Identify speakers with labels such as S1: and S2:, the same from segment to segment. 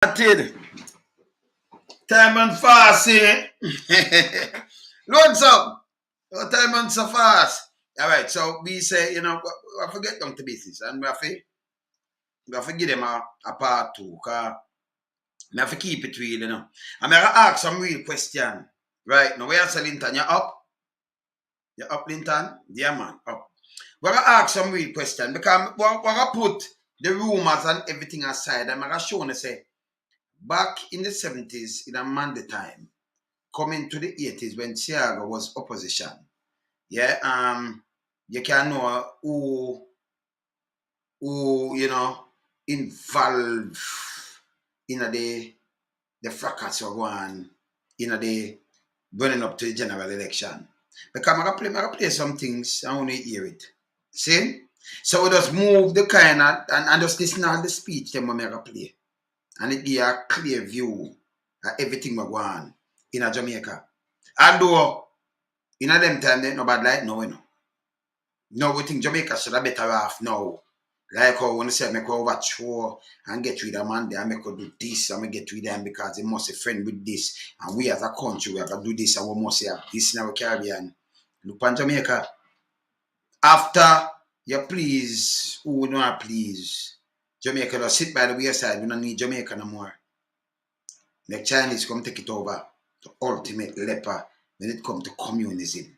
S1: Started. Time and fast, eh? Loads up. No time and so fast. All right, so we say, I forget them to business, and we have to give them a part two, because we have to keep it real, And I'm going to ask some real question. Right, now, where are Linton? You up? You up, Linton? Yeah, man, up. We're going to ask some real question, because we're going to put the rumors and everything aside, and I'm going to show you, say, back in the 70s, in a Manley time, coming to the 80s when Thiago was opposition, you can know who involved in the fracas of one in the running up to the general election. Because I'm gonna play some things, I want to hear it. See? So we just move the kind of, and just listen to the speech them I'm gonna play. And it give a clear view of everything we go on in a Jamaica. Although, in a them time, they no bad like no, No, we think Jamaica should have better off now. Like how when they say, make overthrow and get rid of Manley, and make do this, and we get rid of them because they must be friend with this. And we as a country, we have to do this, and we must have this in our Caribbean. Look on Jamaica. After you please, who not please, Jamaica just sit by the wayside. We don't need Jamaica no more. The Chinese come take it over. The ultimate leper when it comes to communism.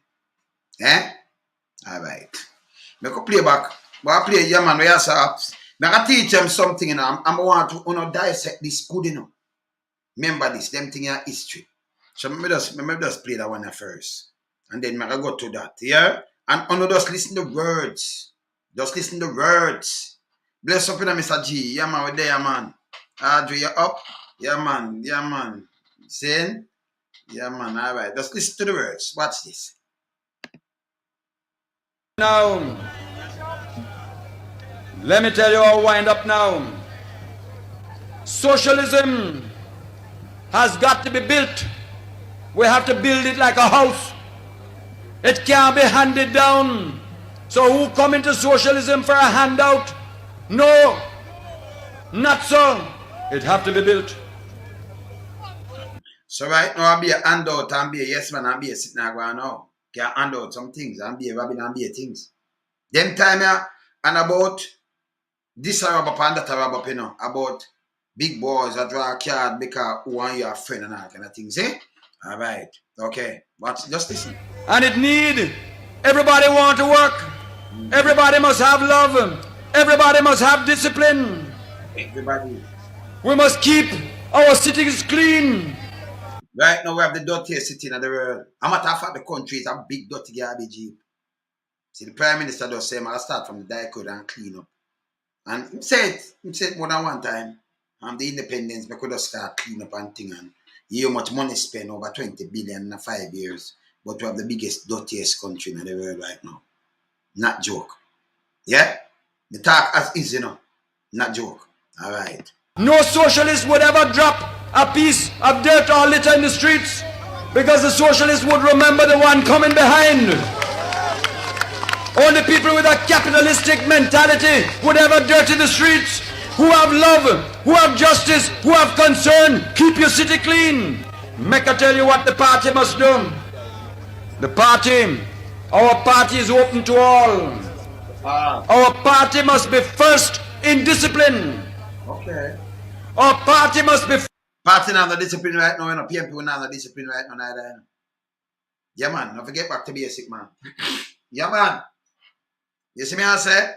S1: Alright. Make a play back. But I play, man, we have I teach them something, I want to dissect this good, Remember this, them thing in history. So maybe just play that one first. And then I go to that, And just listen to words. Just listen to words. Bless up in Mr. G. Yeah, man, we're there, man. Audrey, you up? Yeah, man. Yeah, man. Saying? Yeah, man. All right. Just listen to the words. Watch this.
S2: Now, let me tell you how I wind up now. Socialism has got to be built. We have to build it like a house. It can't be handed down. So who come into socialism for a handout? No, not so. It have to be built.
S1: So right now I'll be a handout and be a yes man and be a sitting there going now. Can hand out some things and be a rabbit and be a things. Them time and about this a rub up and that a rub up, about big boys that draw a card because who want your friend and all kind of things, Alright, okay. But just listen.
S2: And it need everybody want to work. Everybody must have love. Everybody must have discipline.
S1: Everybody.
S2: We must keep our cities clean.
S1: Right now we have the dirtiest city in the world. A matter of fact, the country is a big dirty garbage heap. See, the Prime Minister does say, I'll start from the Daikod and clean up. And he said more than one time, the independence, we could just start clean up and thing. And how much money spent, over 20 billion in 5 years. But we have the biggest, dirtiest country in the world right now. Not joke. Yeah? The talk as is, Not joke. Alright.
S2: No socialist would ever drop a piece of dirt or litter in the streets, because the socialist would remember the one coming behind. Only people with a capitalistic mentality would ever dirty the streets. Who have love, who have justice, who have concern, keep your city clean. Make I tell you what the party must do. The party, our party is open to all. Our party must be first in discipline.
S1: Okay.
S2: Our party must be
S1: party not the discipline right now, PMP not the discipline right now neither. Yeah, man, don't forget back to basic, man. Yeah, man. You see me I say?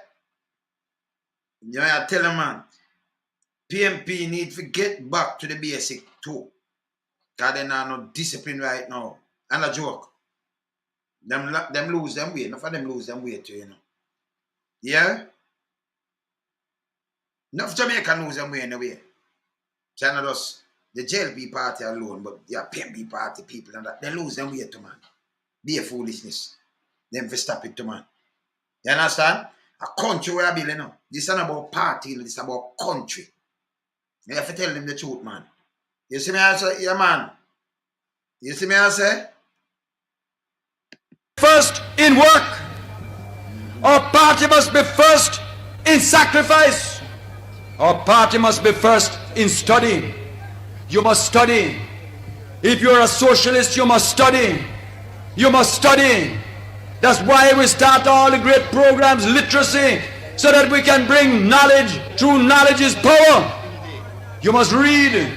S1: I tell them, man. PMP need to get back to the basic too. Because they not no discipline right now. And a joke. Them lose them way. Enough of them lose them way too, Yeah? Enough Jamaica lose them way anyway. China does the JLP party alone, but yeah, PMP party people and that, they lose them way too, man. Be a foolishness. Them for stop it too, man. You understand? A country where I build, This is not about party, this is about country. You have to tell them the truth, man. You see me I say? Yeah, man. You see me I say?
S2: First in work. Our party must be first in sacrifice. Our party must be first in study. You must study. If you're a socialist, you must study. You must study. That's why we start all the great programs, literacy, so that we can bring knowledge. True knowledge is power. You must read.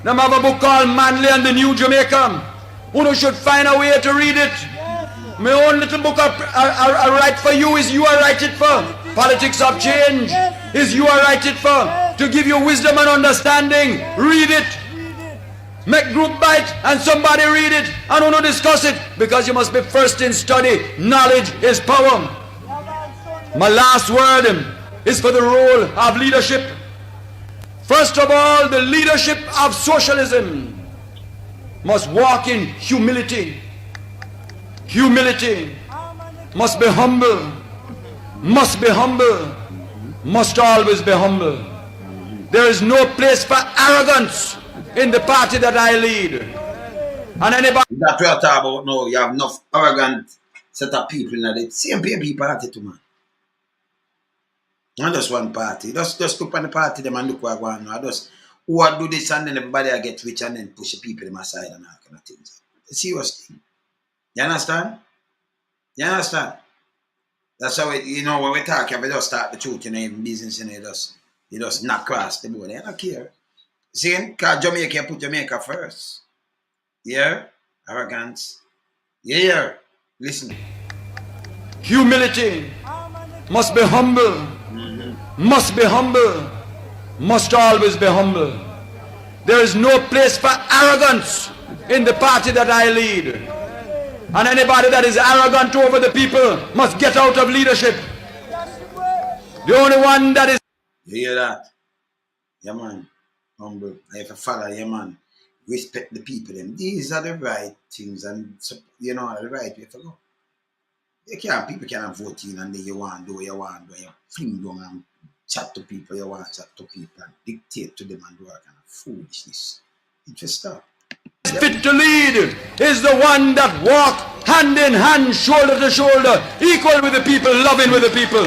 S2: Now I have a book called Manley and the New Jamaica. You should find a way to read it. My own little book I write for you is you I write it for. Politics of change is you I write it for. To give you wisdom and understanding. Read it. Make group bite and somebody read it and don't discuss it, because you must be first in study. Knowledge is power. My last word is for the role of leadership. First of all, the leadership of socialism must walk in humility. Humility. Must be humble. Must be humble. Must always be humble. There is no place for arrogance in the party that I lead. And anybody
S1: that we are talking about now, you have enough arrogant set of people in the same people party too, man. Not just one party. Just look on the party them and look what going on. Just who do this and then everybody get rich and then push the people them aside and all kind of things. It's a serious thing. You understand? You understand? That's how it, when we talk, if we just start the truth, in business, you just not cross the board. They don't care. See, because Jamaica put Jamaica first. Yeah? Arrogance. Yeah. Listen.
S2: humility, must be humble, must be humble, must always be humble. There is no place for arrogance in the party that I lead. And anybody that is arrogant over the people must get out of leadership. The only one that is...
S1: You hear that? Yeah, man. Humble. I have to follow, yeah, man. Respect the people. Them. These are the right things, and the right way to go. People can't vote in and then you want to do what you want, but you fling down and chat to people, you want to chat to people and dictate to them and do all kind of foolishness. It just stop.
S2: Fit to lead is the one that walk hand in hand, shoulder to shoulder, equal with the people, loving with the people.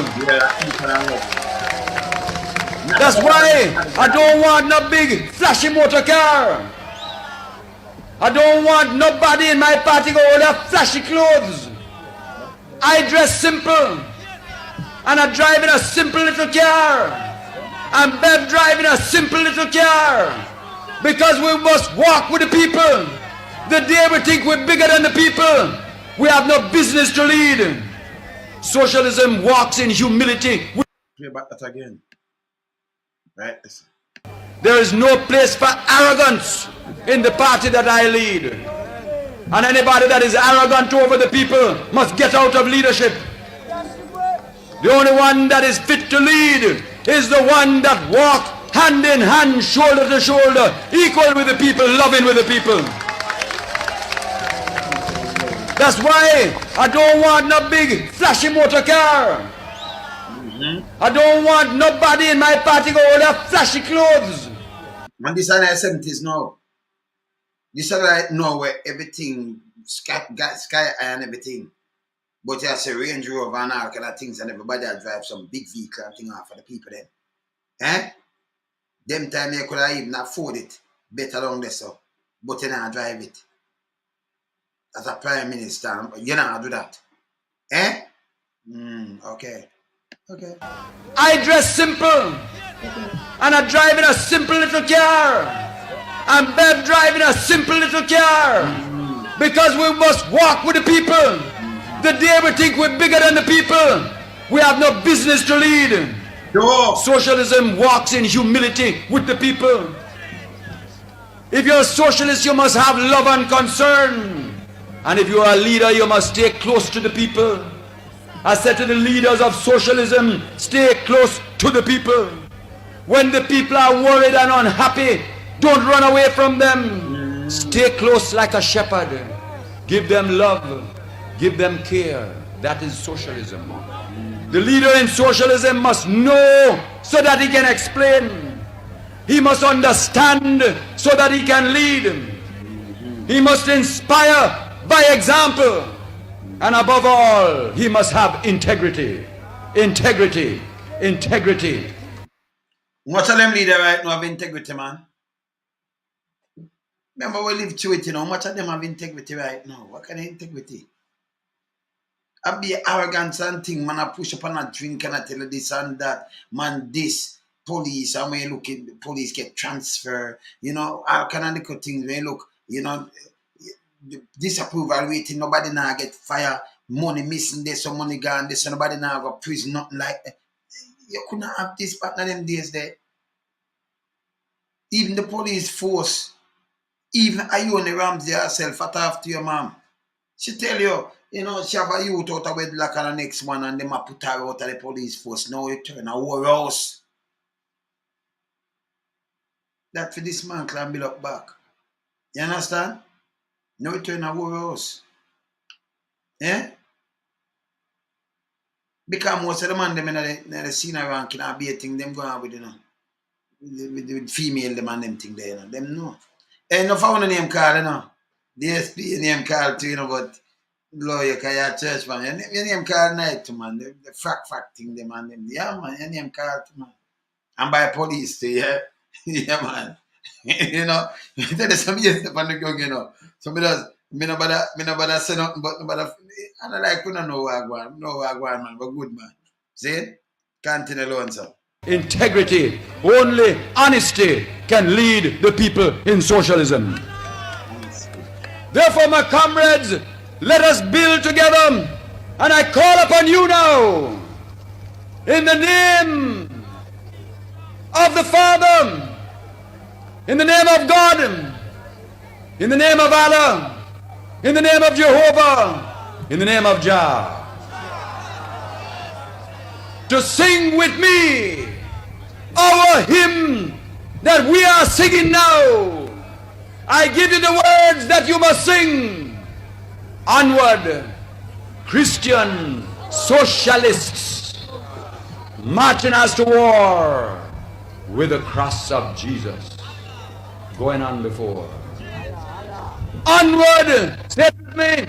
S2: That's why I don't want no big flashy motor car. I don't want nobody in my party go wear flashy clothes. I dress simple, and I drive in a simple little car, and Bev driving a simple little car, because we must walk with the people. The day we think we're bigger than the people, we have no business to lead. Socialism walks in humility.
S1: Play back that again. Right? Listen.
S2: There is no place for arrogance in the party that I lead. And anybody that is arrogant over the people must get out of leadership. The only one that is fit to lead is the one that walk hand in hand, shoulder to shoulder, equal with the people, loving with the people. That's why I don't want no big flashy motor car. I don't want nobody in my party go wear flashy clothes.
S1: And this is the 70s now. This is right now where everything, sky high and everything. But you have a Range Rover and all kind of things, and everybody drive some big vehicle and thing for the people then. Eh? Them time you could have even afford it better than this, so. But you don't drive it. As a prime minister, you don't do that. Eh? Okay. Okay.
S2: I dress simple, and I drive in a simple little car, and Bev driving a simple little car, because we must walk with the people. The day we think we're bigger than the people, we have no business to lead.
S1: No.
S2: Socialism walks in humility with the people. If you're a socialist, you must have love and concern. And if you're a leader, you must stay close to the people. I said to the leaders of socialism, stay close to the people. When the people are worried and unhappy, don't run away from them. Stay close like a shepherd. Give them love. Give them care. That is socialism. The leader in socialism must know so that he can explain. He must understand so that he can lead. He must inspire by example. And above all, he must have integrity. Integrity. Integrity.
S1: Much of them leader right now have integrity, man. Remember we live through it, you know. Much of them have integrity right now. What kind of integrity? I be arrogant and thing, man. I push up and I drink and I tell you this and that. Man, this police, and when you look at the police get transferred, you know, all kind of little things. When you look, you know, disapproval rating, nobody now get fire, money missing, there's some money gone, there's nobody now go prison, nothing like that. You couldn't have this partner them days there. Even the police force, even Ione Ramsey herself, at after your mom. She tell you, you know, she have a youth out of wedlock and the next one and them a put her out of the police force. Now you turn a war house. That for this man can build up back. You understand? Now you turn a war house. Yeah? Because most of the man them in the senior rank can be a thing them go on with, you know. With female them and them thing there, you know. Them no. Ain't no found a name call, you know. DSP name call too, you know, but lawyer, cause you're a church man. Your name call night to man. The fact thing them and them. Yeah man, your name call to man. And by police too, yeah. Yeah man. You know, tell us some years upon the gun, you know. So me no bother say nothing but nobody I don't like we don't know what I want. No what I want, man, but good man. See? Continue alone, sir.
S2: Integrity, only honesty can lead the people in socialism. Therefore, my comrades, let us build together. And I call upon you now, in the name of the Father, in the name of God, in the name of Allah, in the name of Jehovah, in the name of Jah, to sing with me our hymn that we are singing now. I give you the words that you must sing. Onward, Christian socialists, marching us to war with the cross of Jesus going on before. Onward, say it with me.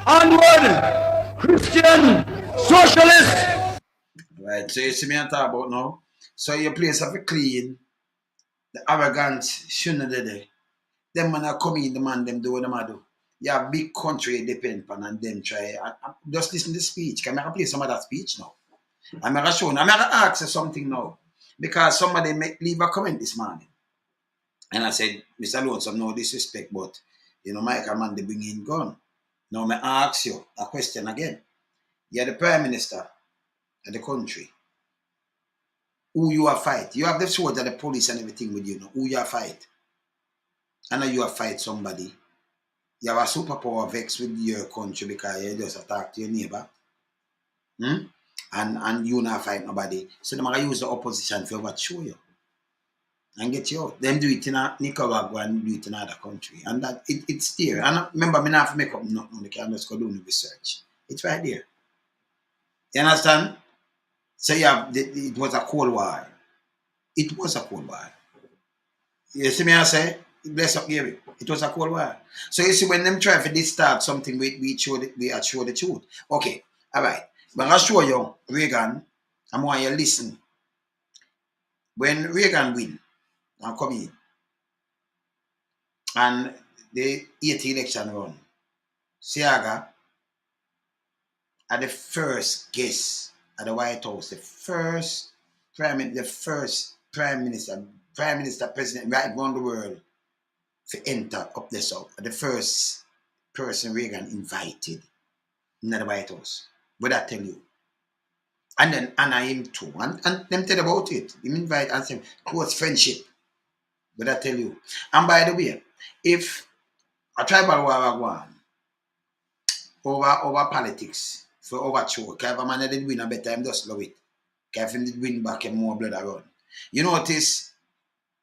S2: Onward, Christian socialists.
S1: Right, so you see me and talk about now. So your place have to clean, the arrogance shouldn't be there. Them man are come in, the man them do what them a do. You have big country depend upon and them try. Just listen to the speech. Can I play some of that speech now? I'm gonna show. I'm gonna ask you something now. Because somebody leave a comment this morning. And I said, Mr. Lonesome, no disrespect, but you know, Michael man, they bring in gun. Now I ask you a question again. You're the Prime Minister of the country. Who you are fight? You have the soldier, the police and everything with you now. Who you are fight? And now you are fight somebody. You have a superpower vex with your country because you just attack your neighbor. And you not fight nobody. So they're going to use the opposition for what show you. And get you out. Them do it in Nicaragua and do it in other country. And that it's there. And remember, I don't have to make up nothing. They can just go do the research. It's right there. You understand? So you have, it was a Cold War. It was a Cold War. You see me I say? Bless up Gary. It was a Cold War. So you see when them try to start something, we show the truth. Okay, all right. But I'll show you Reagan. I want you to listen. When Reagan win, I'm coming in. And the 80 election run, Siaga are the first guest at the White House, the first prime minister, president right around the world to enter up the South. The first person Reagan invited in the White House. What I tell you. And then Anna him too. And them tell about it. Him invite and say close friendship. But I tell you. And by the way, if a tribal war go on over politics for overthrow, if a man did win a better time, just love it. If he did win back and more blood around. You notice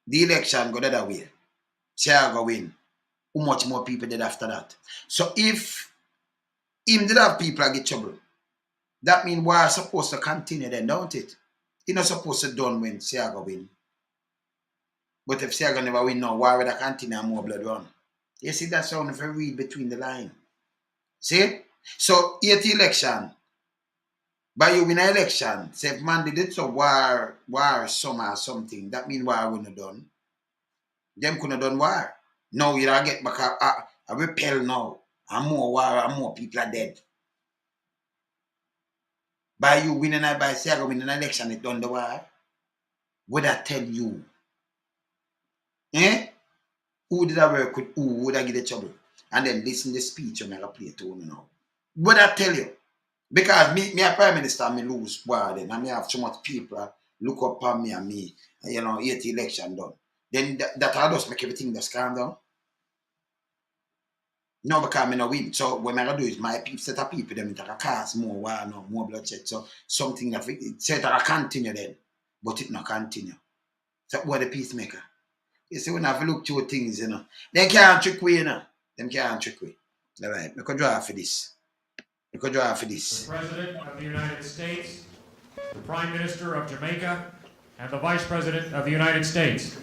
S1: the election go the other way. Chiago win. How much more people did after that? So if him did have people get trouble, that means war is supposed to continue then, don't it? It's not supposed to done when Siaga win. But if Siaga never win now, war would continue and more blood run. You see, that's how if you read between the line. See? So 80 election, By you win an election, say if man did it so war summer or something, that mean war wouldn't have done. Them couldn't have done war. Now you don't get back a repel now. And more war and more people are dead. By you winning by Siaga winning an election, it done the war. Would I tell you? Eh? Who did I work with? Who would I get the trouble? And then listen to the speech I'm going to play to you now. Would I tell you? Because me a prime minister, me lose war then. And me have so much people look up on me and me, you know, 8 election done. Then that I just make everything just calm down. No, because I no win. So what I'm going to do is my set of people, them that cause more war, no, more bloodshed. So something that it said that I continue then, but it not continue. So what the peacemaker? You see, when I have look through things, you know, they can't trick we, you know. Them can't trick we. All right, we could draw for this. We could draw for this.
S3: The President of the United States, the Prime Minister of Jamaica, and the Vice President of the United States.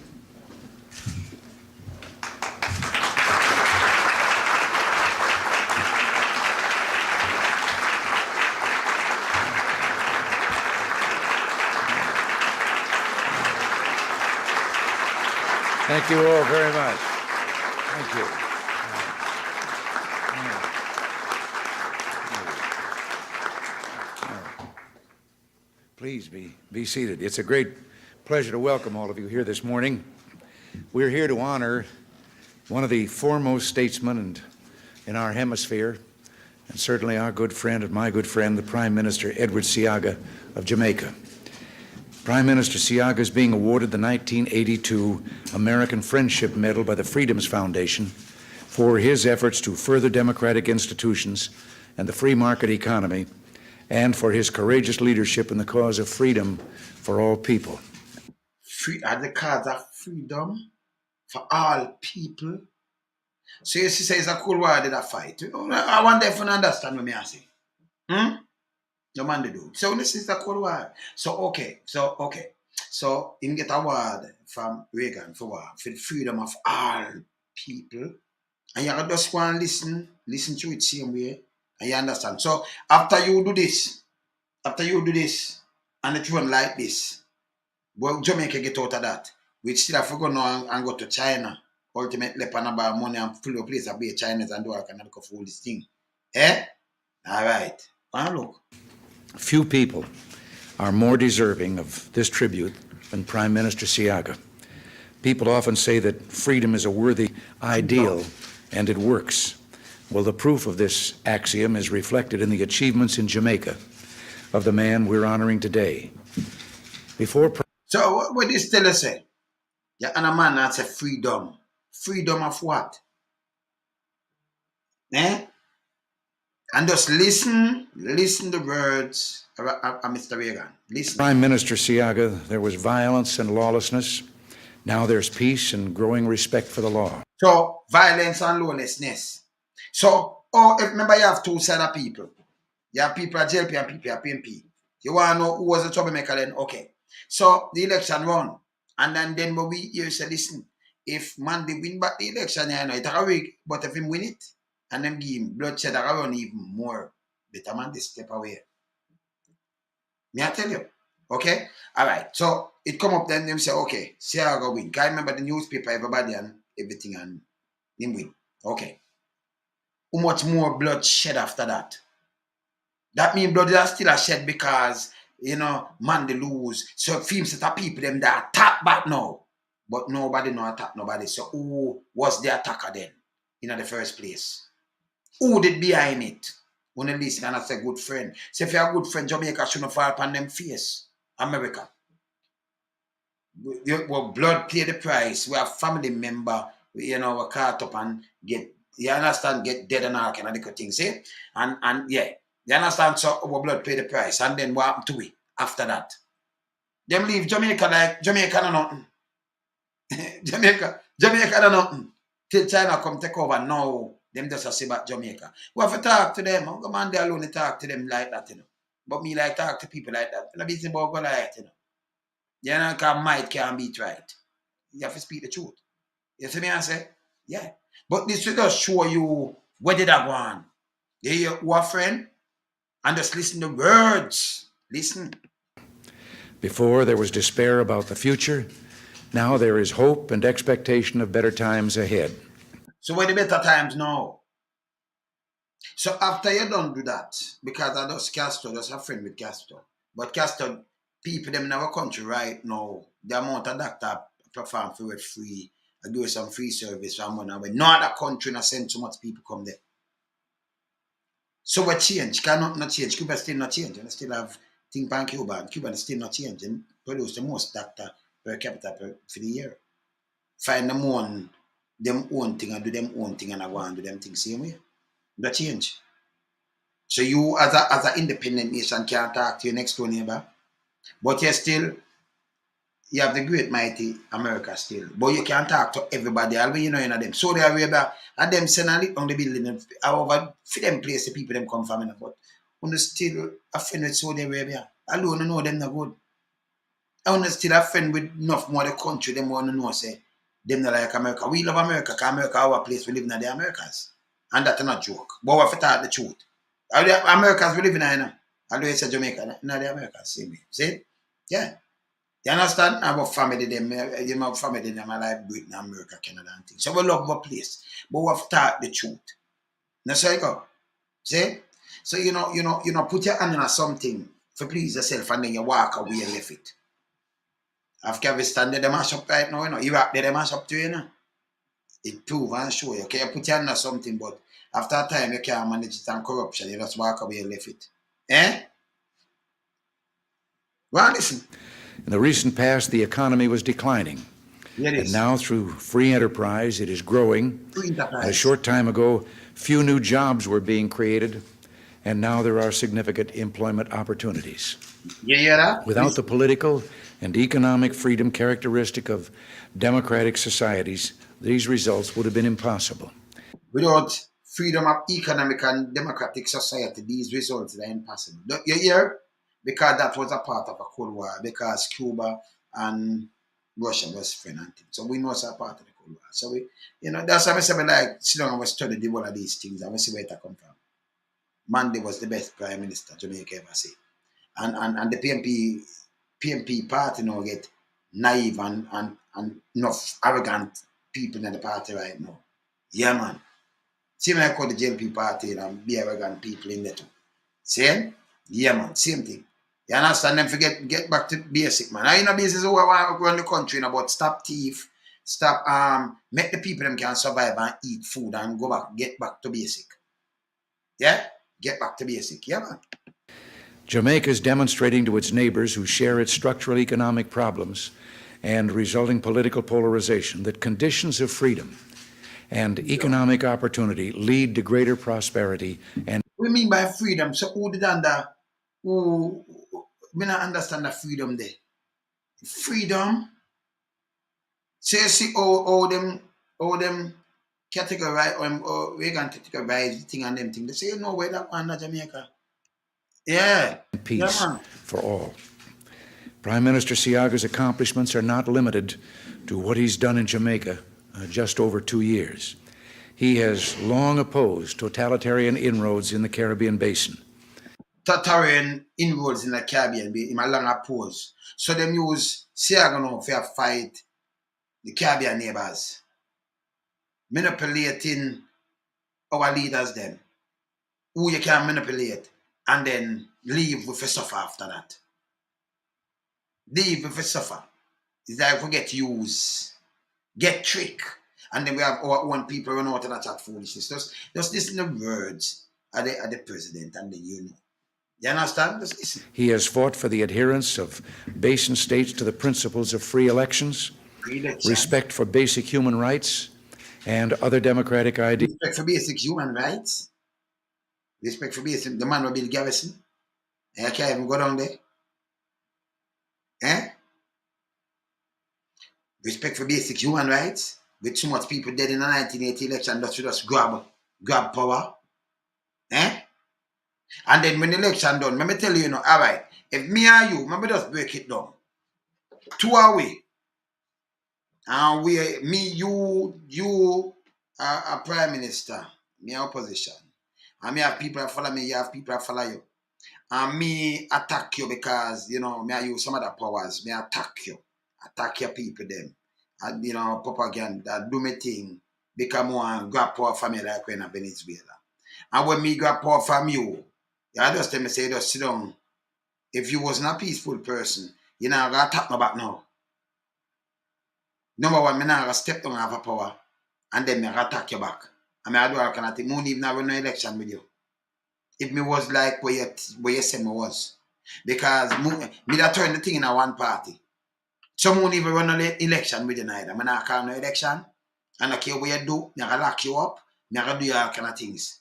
S4: Thank you all very much. Thank you. Please be seated. It's a great pleasure to welcome all of you here this morning. We're here to honor one of the foremost statesmen in our hemisphere, and certainly our good friend and my good friend, the Prime Minister Edward Seaga of Jamaica. Prime Minister Seaga is being awarded the 1982 American Friendship Medal by the Freedoms Foundation for his efforts to further democratic institutions and the free market economy, and for his courageous leadership in the cause of freedom for all people.
S1: At the cause of freedom for all people. So you see, it's a cool war did I fight. You know, I wonder if you understand what I say. No man they do. So this is a cool war. So okay. So him get a award from Reagan for the freedom of all people. And you just go and listen to it same way. And you understand. So after you do this, and it run like this, well, Jamaica get out of that. We still have to go now and go to China. Ultimately, pan about money and fill a place and be Chinese and do all kind of look for all this thing. Eh? All right. And look.
S4: Few people are more deserving of this tribute than Prime Minister Seaga. People often say that freedom is a worthy ideal, and it works. Well, the proof of this axiom is reflected in the achievements in Jamaica of the man we're honoring today.
S1: So what this tell us say? Yeah, and a man that say freedom. Freedom of what? Eh? And just listen the words of Mr. Reagan. Listen.
S4: Prime Minister Seaga, there was violence and lawlessness. Now there's peace and growing respect for the law.
S1: So, violence and lawlessness. So, remember you have two sets of people. You have people at JLP and people at PMP. You want to know who was the troublemaker then? Okay. So, the election run. And then when we hear say, listen, if Manley win back the election, you know, it's a week, but if him win it, and them give him bloodshed around even more, better man, they step away. May I tell you? Okay? Alright. So it come up then, them say, okay, Seaga win. Can I remember the newspaper, everybody and everything, and him win. Okay. How much more blood shed after that? That means blood is still a shed because, you know, man they lose. So film set of people them that attack back now. But nobody no attack nobody. So who was the attacker then? In the first place? Who did behind it? When at least can say good friend. So if you're a good friend, Jamaica shouldn't fall upon them face. America. Well, blood pay the price. We have family member, you know, we're caught up and get, you understand, get dead and all kind of little things, see? And yeah, you understand, so our blood pay the price. And then what happened to it after that? Them leave Jamaica like, Jamaica no nothing. Jamaica no nothing. Till China come take over now. Them just say about Jamaica. We have to talk to them. I'm going there alone to talk to them like that, you know. But me like talk to people like that. I'm busy about go like that, you know. You know, because might can't beat right. You have to speak the truth. You see me I say? Yeah. But this will just show you where did I go on. You hear who a friend? And just listen to words. Listen.
S4: Before there was despair about the future, now there is hope and expectation of better times ahead.
S1: So where the better times now? So after you don't do that, because I just Castro, just a friend with Castro. But Castro, people them in our country right now, the amount of doctor perform for it free, I do some free service for money. But no other country not send so much people come there. So what change? Cannot not change. Cuba still not change. And still have thing pan Cuba, and Cuba still not change. And produce the most doctor per capita for the year. Find them own thing and do them own thing and I go and do them things same way. That change. So you as an independent nation can't talk to your next door neighbor. But you have the great mighty America still. But you can't talk to everybody. Always you know them. Saudi Arabia and them send a lick on the building. However, for them place the people them come from. But when you still a friend with Saudi Arabia, alone know them not good. I want to still a friend with enough more the country them want to know say them not like America. We love America because America our place we live in the Americas. And that's not a joke. But we have to talk the truth. Americans we live in now. I do say Jamaica, not the Americans, same way. See? Yeah. You understand? I have family them, you know, family them I like Britain, America, Canada and things. So we love our place. But we have to talk the truth. That's how you go. See? So you know, put your hand on something for please yourself and then you walk away and left it. Afghanistan, they mash up right now, you know. Iraq, they mash up too, you know. It prove and show you. Okay, you put your hand on something, but after a time you can't manage it and corruption, you just walk away and left it. Eh? Well, listen.
S4: In the recent past, the economy was declining.
S1: Here it
S4: And
S1: is.
S4: now, through free enterprise, it is growing.
S1: Free enterprise.
S4: A short time ago, few new jobs were being created, and now there are significant employment opportunities.
S1: You hear that?
S4: Without the political and economic freedom characteristic of democratic societies, these results would have been impossible.
S1: Without freedom of economic and democratic society, these results are impossible. Don't you hear? Because that was a part of a Cold War, because Cuba and Russia was friends and things. So we know it's a part of the Cold War. So we, that's why I say we like sit down and we study the one of these things and we see where it come from. Manley was the best prime minister Jamaica ever see. And the PMP party now get naive and enough arrogant people in the party right now. Yeah, man. Same like call the JLP party and be arrogant people in there too. Same? Yeah, man. Same thing. You understand? Them forget get back to basic, man. I know basic is who I want to run the country, but stop thief, stop make the people them can survive and eat food and go back, get back to basic. Yeah? Get back to basic. Yeah, man.
S4: Jamaica is demonstrating to its neighbors who share its structural economic problems and resulting political polarization that conditions of freedom and economic opportunity lead to greater prosperity and
S1: What do you mean by freedom? So who did under who me not understand the freedom there? Freedom? So you see all them categorize or we can categorize thing and them thing. They say you know where that one in Jamaica. Yeah.
S4: peace
S1: Yeah, man.
S4: for all. Prime Minister Siaga's accomplishments are not limited to what he's done in Jamaica just over 2 years. He has long opposed totalitarian inroads in the Caribbean basin.
S1: Totalitarian inroads in the Caribbean be in a long pause. So them use Siaga now for fight the Caribbean neighbors. Manipulating our leaders then. Who you can manipulate and then leave with a suffer after that. Leave with a suffer. It's like we get used, get trick, and then we have our own people run out and chat foolishness. Just listen to words of the president and then you know. You understand? Just listen.
S4: He has fought for the adherence of basin states to the principles of free elections,
S1: Election.
S4: respect for basic human rights, and other democratic ideas.
S1: Respect for basic human rights. Respect for basic. The man will build garrison. I can't even go down there. Eh? Respect for basic human rights. With so much people dead in the 1980 election, that should just grab power. Eh? And then when the election done, let me tell you, all right, if me and you, let me just break it down. 2 away. And you are a prime minister, me opposition. And me have people that follow me, you have people that follow you. And me attack you because, me I use some other powers. Me attack you. Attack your people them. And, propaganda, do me thing. Become one grab power from me like when in Venezuela. And when me grab power from you, I just tell me say, just sit down. If you wasn't a peaceful person, you know, gonna attack me back now. Number one, me not gonna step down have a power, and then me gonna attack you back. I mean, I do all kind of thing. Me even run no election with you. If me was like where you say me was. Because me that turn the thing in a one party. Some won't even run an election with you neither. Me not call no election. And I care what you do, me gonna lock you up, me gonna do all kind of things.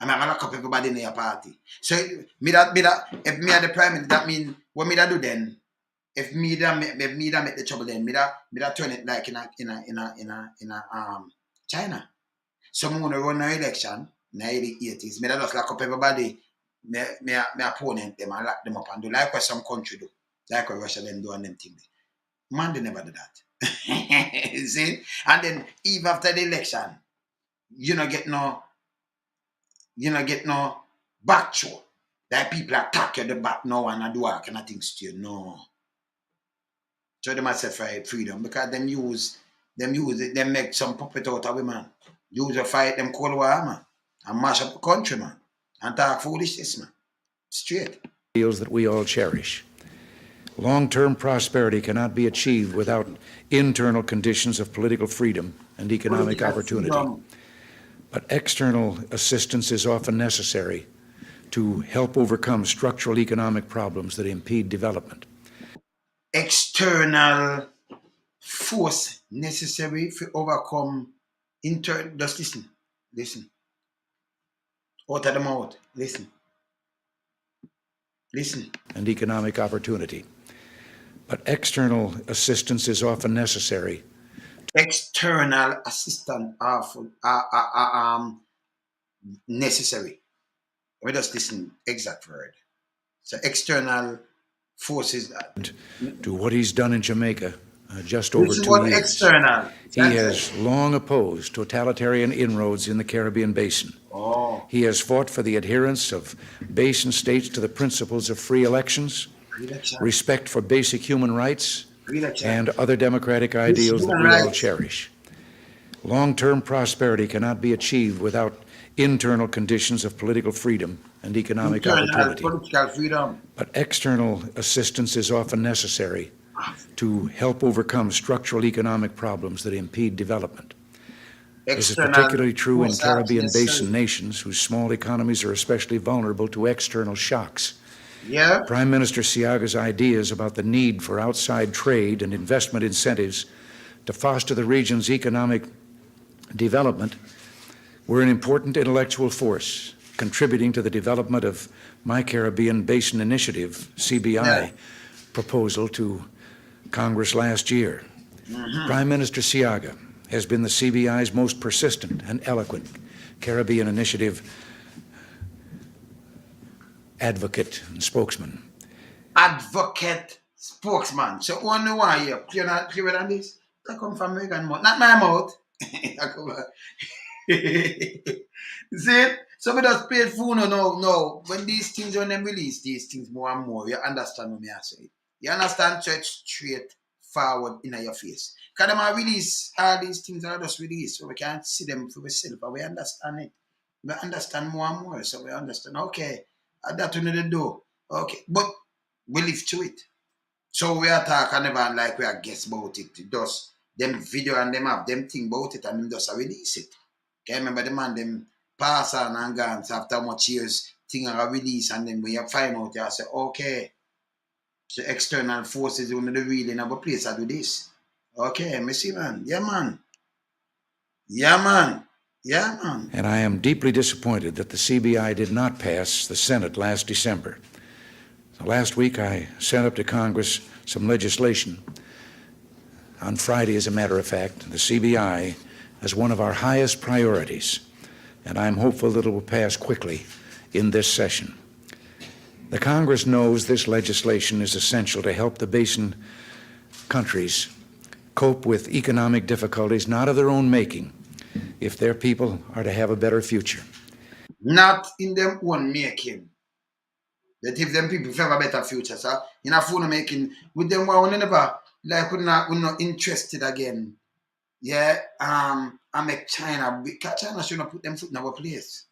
S1: I'm gonna lock up everybody in your party. So if me are the prime minister, that mean what me that do then? If me that make the trouble then, me that turn it like in a China. Someone wanna run an election in the early 80s, me that just lock up everybody, me opponent them and lock them up and do like what some country do, like what Russia them do and them things. Man, they never do that. See? And then even after the election, you don't get no back throw. That people attack you the back now and do all kind of things to you. No. So they must say fight freedom because them use it, them make some puppet out of women. Use to fight them Cold War, man. And mash up the country, man. And talk foolishness, man. Straight.
S4: Ideals that we all cherish. Long-term prosperity cannot be achieved without internal conditions of political freedom and economic opportunity. But external assistance is often necessary to help overcome structural economic problems that impede development.
S1: External force necessary to overcome just listen. Out of the mouth, listen.
S4: And economic opportunity. But external assistance is often necessary.
S1: External assistance are necessary. We just listen, exact word. So external forces.
S4: To what he's done in Jamaica just over 2 years.
S1: External.
S4: He has long opposed totalitarian inroads in the Caribbean basin.
S1: Oh.
S4: He has fought for the adherence of basin states to the principles of free elections, respect for basic human rights, and other democratic ideals that we all cherish. Long-term prosperity cannot be achieved without internal conditions of political freedom and economic opportunity.
S1: Political freedom.
S4: But external assistance is often necessary to help overcome structural economic problems that impede development. This is particularly true in Caribbean basin nations whose small economies are especially vulnerable to external shocks.
S1: Yeah.
S4: Prime Minister Siaga's ideas about the need for outside trade and investment incentives to foster the region's economic development were an important intellectual force contributing to the development of My Caribbean Basin Initiative, CBI, proposal to Congress last year. Prime Minister Siaga has been the CBI's most persistent and eloquent Caribbean Initiative advocate and spokesman.
S1: Advocate, spokesman. So one know why you clear on this? That come from Megan mouth, not my mouth. See? So we just pay phone no. When these things when them release these things more and more, you understand what me I say. You understand? So it's straight forward in your face. Because them are release all these things are just released, so we can't see them for ourselves, but we understand it. We understand more and more, so we understand. Okay, that we need to do. Okay, but we live to it. So we are talking never like we are guess about it. Just them video and them have them think about it and them just release it. Okay, remember the man them pass on and gone after much years thing are release and then when you find out you say okay. So external forces you know the real in our place I do this. Okay, me see man. Yeah man.
S4: And I am deeply disappointed that the CBI did not pass the Senate last December. So last week I sent up to Congress some legislation. On Friday, as a matter of fact, the CBI as one of our highest priorities, and I'm hopeful that it will pass quickly in this session. The Congress knows this legislation is essential to help the basin countries cope with economic difficulties not of their own making if their people are to have a better future.
S1: Not in them own making. That if them people have a better future, so in a phone making with them one never like we're not interested again. Yeah, I make China because China should not put them foot in our place.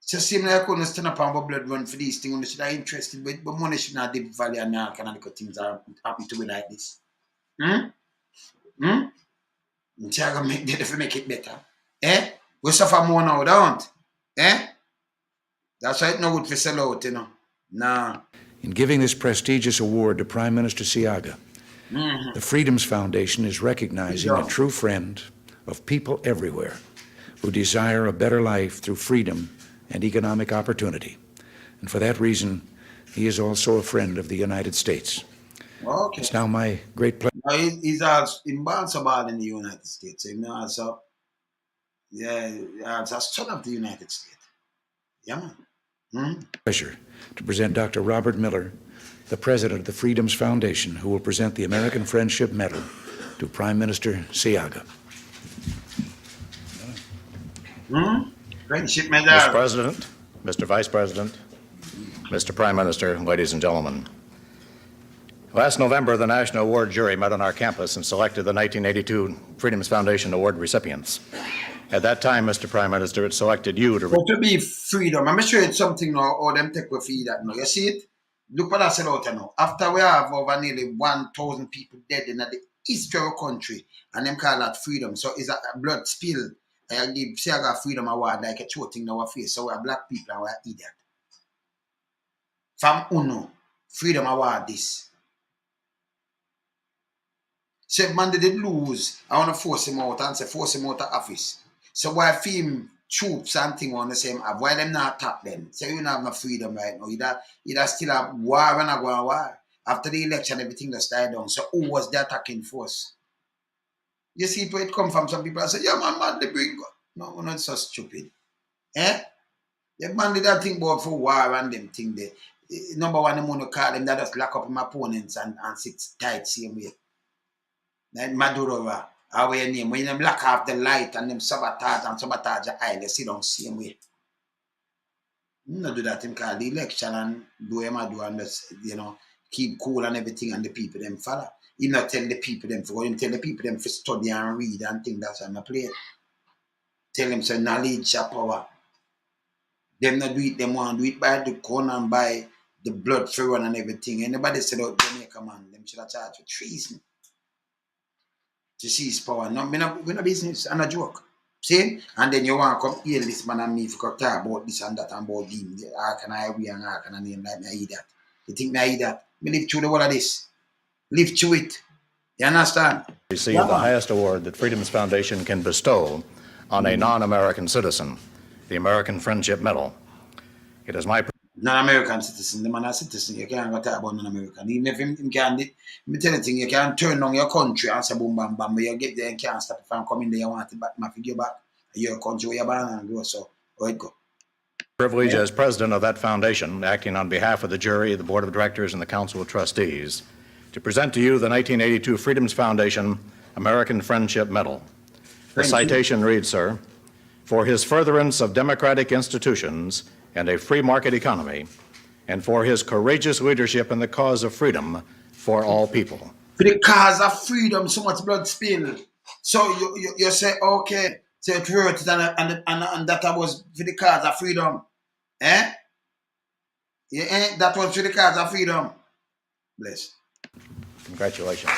S1: So same like when stand up and blood run for these things, when they should are interested, but money should not deep value and all kind of things are happen to be like this. Hmm? Hmm? Until I make that if make it better. Eh? We suffer more now, don't? Eh? That's why it's not good for sell out, you know. Nah.
S4: In giving this prestigious award to Prime Minister Siaga, the Freedoms Foundation is recognizing a true friend of people everywhere who desire a better life through freedom and economic opportunity. And for that reason, he is also a friend of the United States.
S1: Okay.
S4: It's now my great pleasure.
S1: Now he's also in born in the United States. So, you know, also, yeah, as a son of the United States. Yeah, man.
S4: Pleasure to present Dr. Robert Miller, the president of the Freedoms Foundation, who will present the American Friendship Medal to Prime Minister Siaga.
S1: Friendship medal.
S5: Mr. President, Mr. Vice President, Mr. Prime Minister, ladies and gentlemen. Last November, the National Award Jury met on our campus and selected the 1982 Freedoms Foundation Award recipients. At that time, Mr. Prime Minister, it selected you to...
S1: But to be freedom, I'm sure it's something now, or them take with feed that now. You see it? Look what I said out now. After we have over nearly 1,000 people dead in the history of our country, and them call that freedom. So it's a blood spill. I give Siaga Freedom Award like a choting in our face. So we're black people and we're idiot. From UNO, Freedom Award this. So man did lose, I want to force him out and say force him out of office. So why film troops and thing on the same app? Why them not tap them? So you don't have no freedom right now. You still have war and a war. After the election, everything just died down. So who was the attacking force? You see where it come from. Some people say, yeah, man, they bring God. No, we're not so stupid. Eh? The man did that thing about for war and them thing there. Number one, the money call them that just lock up my opponents and sit tight same way. Like Maduro, our name, when them lock off the light and them sabotage the eye, they sit down same way. You don't do that him call the election and do him do and just, you know, keep cool and everything and the people them follow. He not tell the people them to go, him tell the people them to study and read and think that's how I play. Tell them say knowledge is power. Them not do it, them want to do it by the gun and by the blood for run and everything. Anybody said out Jamaica man, them should have charged with treason. To see his power. No, we're not business and a joke. See? And then you want to come hear this man and me for talk about this and that and about him. How can I we and how can I name like me I eat that? You think me I eat that? Me live through the whole of this. Live through it. You understand?
S5: Receive the highest award that Freedoms Foundation can bestow on a non-American citizen, the American Friendship Medal. It is my...
S1: Non-American citizen, the man a citizen, you can't go talk about non-American. Even if him can, me tell you thing, you can turn on your country and say boom bam bam, but you get there and can't stop it from coming there, you want it back, my figure back. Your country where you're born and go, so where it go.
S5: Privilege as president of that foundation, acting on behalf of the jury, the board of directors, and the council of trustees, to present to you the 1982 Freedoms Foundation American Friendship Medal. The citation reads, sir, for his furtherance of democratic institutions and a free market economy, and for his courageous leadership in the cause of freedom for all people.
S1: For the cause of freedom, so much blood spilled. So you say, okay, so it hurt and that was for the cause of freedom. Eh? Yeah, that was for the cause of freedom. Bless.
S5: Congratulations.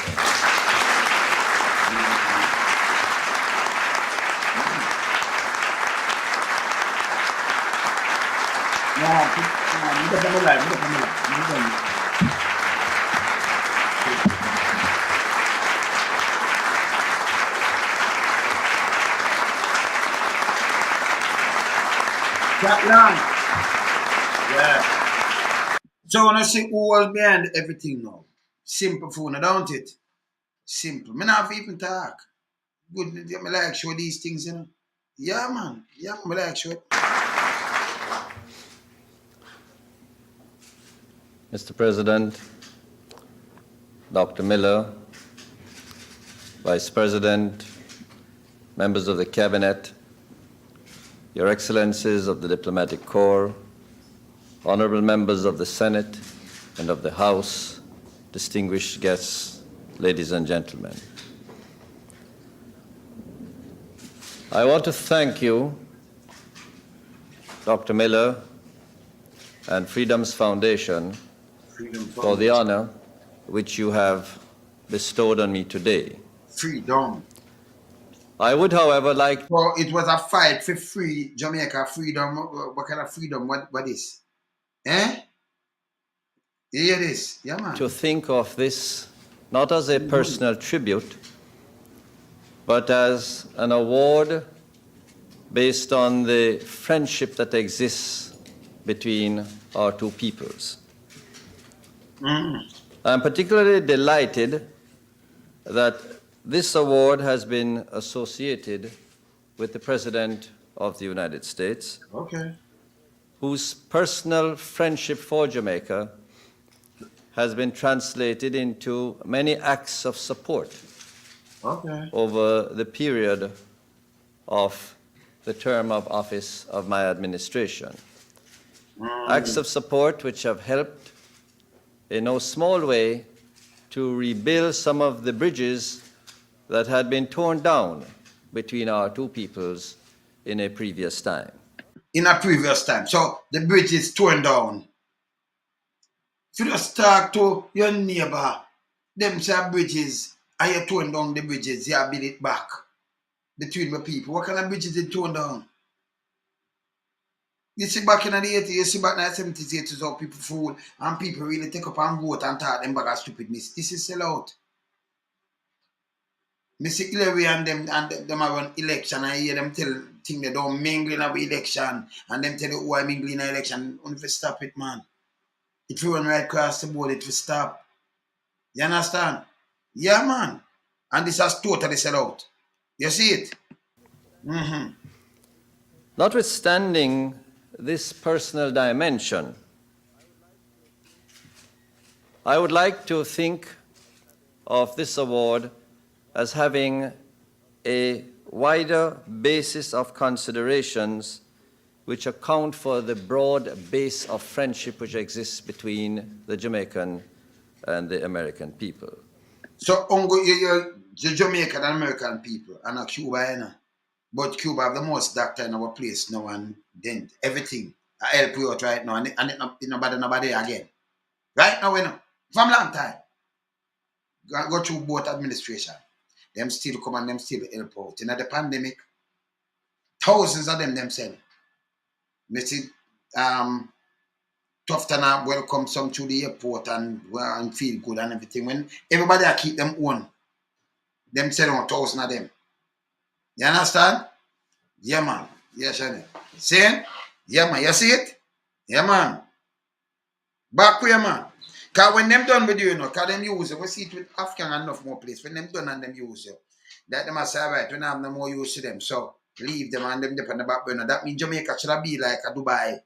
S1: Yeah. So when I say who was behind everything now, simple phone, don't it? Simple. Me not even talk. Good, me like show these things, you know. Yeah, man. Yeah, me like show it.
S6: Mr. President, Dr. Miller, Vice President, members of the Cabinet, Your Excellencies of the Diplomatic Corps, honorable members of the Senate and of the House, distinguished guests, ladies and gentlemen. I want to thank you, Dr. Miller and Freedom's Foundation, for the honor which you have bestowed on me today.
S1: Freedom.
S6: I would, however, like
S1: So it was a fight for free Jamaica freedom. What kind of freedom? What is? Eh? You hear this? Yeah, man.
S6: to think of this not as a personal tribute, but as an award based on the friendship that exists between our two peoples. I'm particularly delighted that this award has been associated with the President of the United States,
S1: Okay.
S6: whose personal friendship for Jamaica has been translated into many acts of support
S1: Okay.
S6: over the period of the term of office of my administration. Acts of support which have helped in no small way to rebuild some of the bridges that had been torn down between our two peoples in a previous time.
S1: In a previous time. So the bridge is torn down. If you just talk to your neighbor, them say bridges, and you torn down the bridges, you build it back between the people. What kind of bridges is torn down? You see back in the 80s, you see back in the 70s, 80s, how people fool and people really take up and vote and talk them back as stupidness. This is sellout. Mr. Hillary and them are run election and I hear them tell thing they don't mingle in our election and them tell you who I mingle in an election. Only to stop it, man. If you run right across the board, it will stop. You understand? Yeah, man. And this has totally sellout. You see it?
S6: Notwithstanding this personal dimension, I would like to think of this award as having a wider basis of considerations which account for the broad base of friendship which exists between the Jamaican and the American people.
S1: So, you're the Jamaican and American people and a Cuba, you know. But Cuba have the most doctor in our place now and then everything. I help you out right now and nobody again. Right now, you know. From long time. Go through both administration. Them still come and them still help out. In the pandemic, thousands of them send. You see, Tufton welcome some to the airport and feel good and everything. When everybody keep them own, them send on 1,000 of them. You understand? Yeah, man. Yeah, Shani. See? Yeah, man. You see it? Yeah, man. Back with you, man. Because when them done with you, because them use you, we see it with African and enough more place. When them done and them use you, that them say, right, we don't have no more use to them. So leave them and them dip on the back burner. That means Jamaica should be like a Dubai.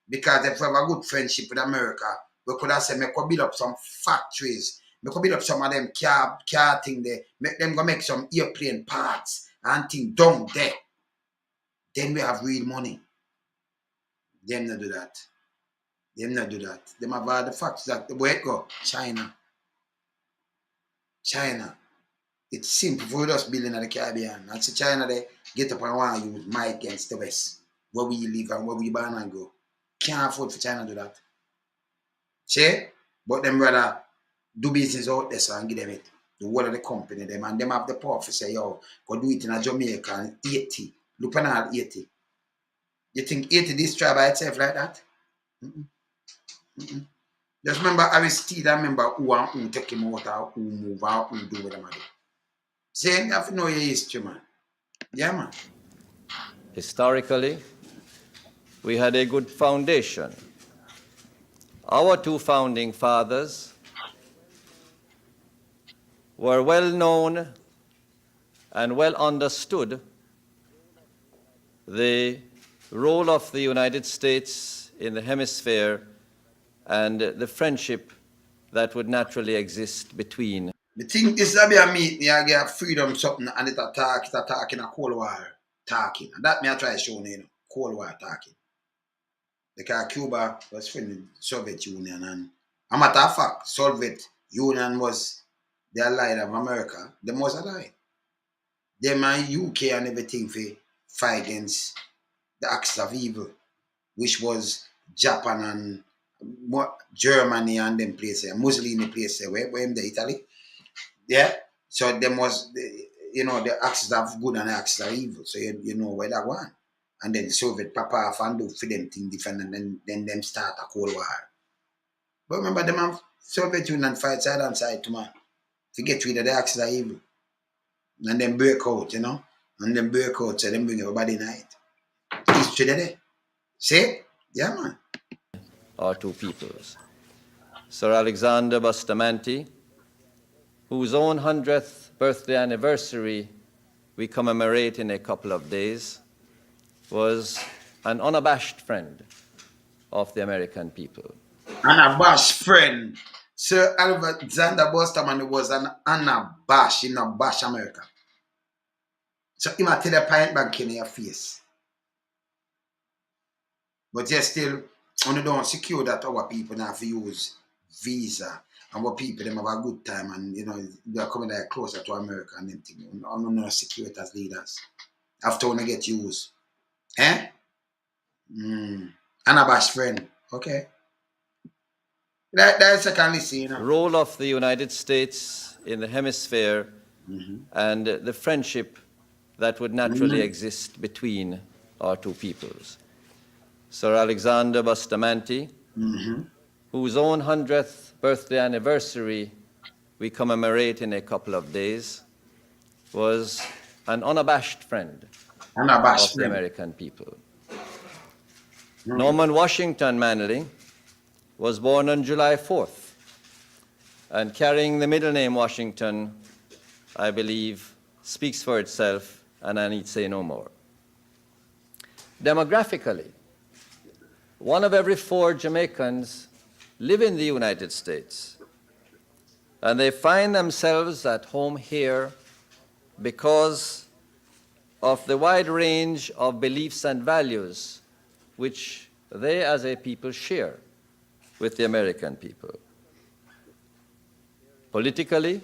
S1: Because if we have a good friendship with America, we could have said, we could build up some factories. We could build up some of them car thing there. Make them go make some airplane parts and thing down there. Then we have real money. Them not do that. Them not do that. Them have all the facts that where it go? China. It's simple for us building in the Caribbean. And see China they get up and want to use might against the West. Where we live and where we born and go. Can't afford for China to do that. See? But them rather do business out there so and give them it. The whole of the company them and them have the power to say, yo, go do it in a Jamaica and 80. Look at all 80. You think 80 destroy by itself like that? Just remember Aristide, remember who take him out or who move or who do what them do. Say, you have to know your history, man. Yeah, man.
S6: Historically, we had a good foundation. Our two founding fathers were well known and well understood the role of the United States in the hemisphere and the friendship that would naturally exist between.
S1: I think this will be a meeting, you get freedom something and it attack in a Cold War. talking. And that me I try to show you, Cold War talking. Because Cuba was friendly with Soviet Union, and a matter of fact, Soviet Union was the ally of America. Them was allied. Them and UK and everything for fight against the axis of evil, which was Japan and Germany and them places, Mussolini places, where in the Italy. Yeah. So them was the axis of good and the axis of evil. So you know where that one. And then the Soviet pop off and do for them thing different, and then them start a Cold War. But remember them have Soviet Union fight side and side to man. To get rid of the axis of evil. And then break out, And then break out, so then bring everybody night. History there. See? Yeah, man.
S6: Our two peoples. Sir Alexander Bustamante, whose own 100th birthday anniversary we commemorate in a couple of days, was an unabashed friend of the American people.
S1: Unabashed friend. Sir Alexander Bustamante was an unabashed, bash America. So he might tell the pint bank in your face. But you still, when you don't secure that our people now have to use visa, and our people them have a good time, and they're coming there closer to America and them thing. I'm not secure it as leaders. After when they get used. Unabashed friend. Okay. That's a kind of scene.
S6: Role of the United States in the hemisphere and the friendship that would naturally exist between our two peoples. Sir Alexander Bustamante, whose own 100th birthday anniversary we commemorate in a couple of days, was an unabashed friend of the American people. Norman Washington Manley was born on July 4th, and carrying the middle name Washington, I believe, speaks for itself, and I need say no more. Demographically, 1 of every 4 Jamaicans live in the United States, and they find themselves at home here because of the wide range of beliefs and values which they as a people share with the American people. Politically,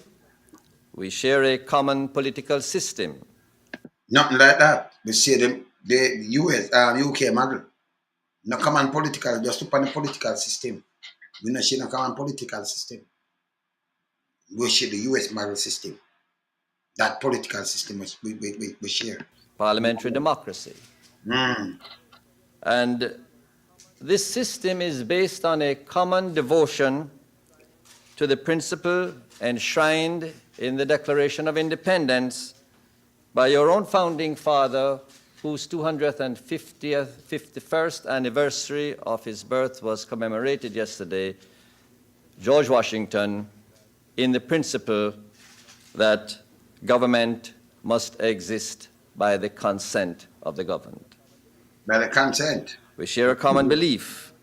S6: we share a common political system.
S1: Nothing like that. We see the US, UK model. No common political, just upon the political system. We don't share no common political system. We share the US model system. That political system we share.
S6: Parliamentary democracy. And this system is based on a common devotion to the principle enshrined in the Declaration of Independence by your own founding father, whose 251st anniversary of his birth was commemorated yesterday, George Washington, in the principle that government must exist by the consent of the governed.
S1: By the consent.
S6: We share a common belief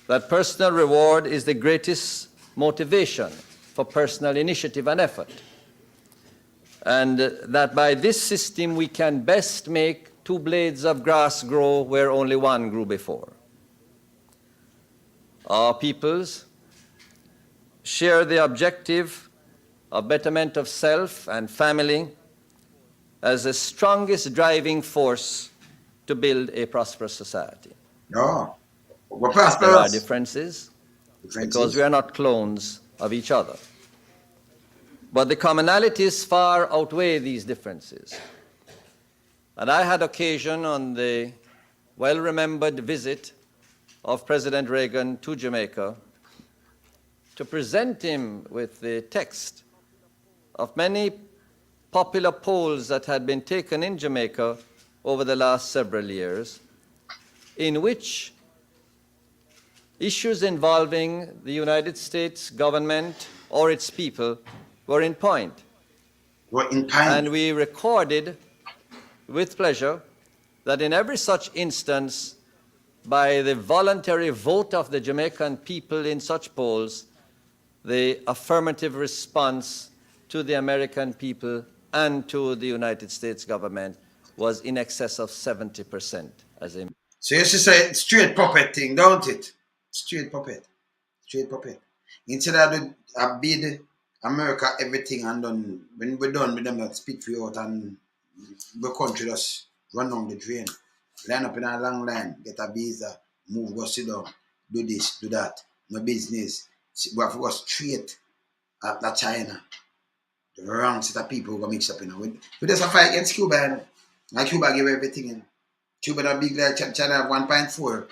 S6: that personal reward is the greatest motivation for personal initiative and effort, and that by this system we can best make 2 blades of grass grow where only one grew before. Our peoples share the objective of betterment of self and family as the strongest driving force to build a prosperous society.
S1: No. We're
S6: There are
S1: prosperous.
S6: differences because we are not clones of each other. But the commonalities far outweigh these differences. And I had occasion on the well-remembered visit of President Reagan to Jamaica to present him with the text of many popular polls that had been taken in Jamaica over the last several years, in which issues involving the United States government or its people were in point. And we recorded with pleasure that in every such instance, by the voluntary vote of the Jamaican people in such polls, the affirmative response to the American people and to the United States government was in excess of 70%.
S1: So you should say straight puppet thing, don't it? Straight puppet. Straight puppet. Instead of a bid America everything and done, when we're done with them, that spit for you out and the country just run down the drain. Line up in a long line, get a visa, move, go sit down, do this, do that. No business. We have to go straight at China. The wrong set of people who go mix up, you know. We just a fight against Cuba, you know. And Cuba give everything, you know. Cuba that big like China have 1.4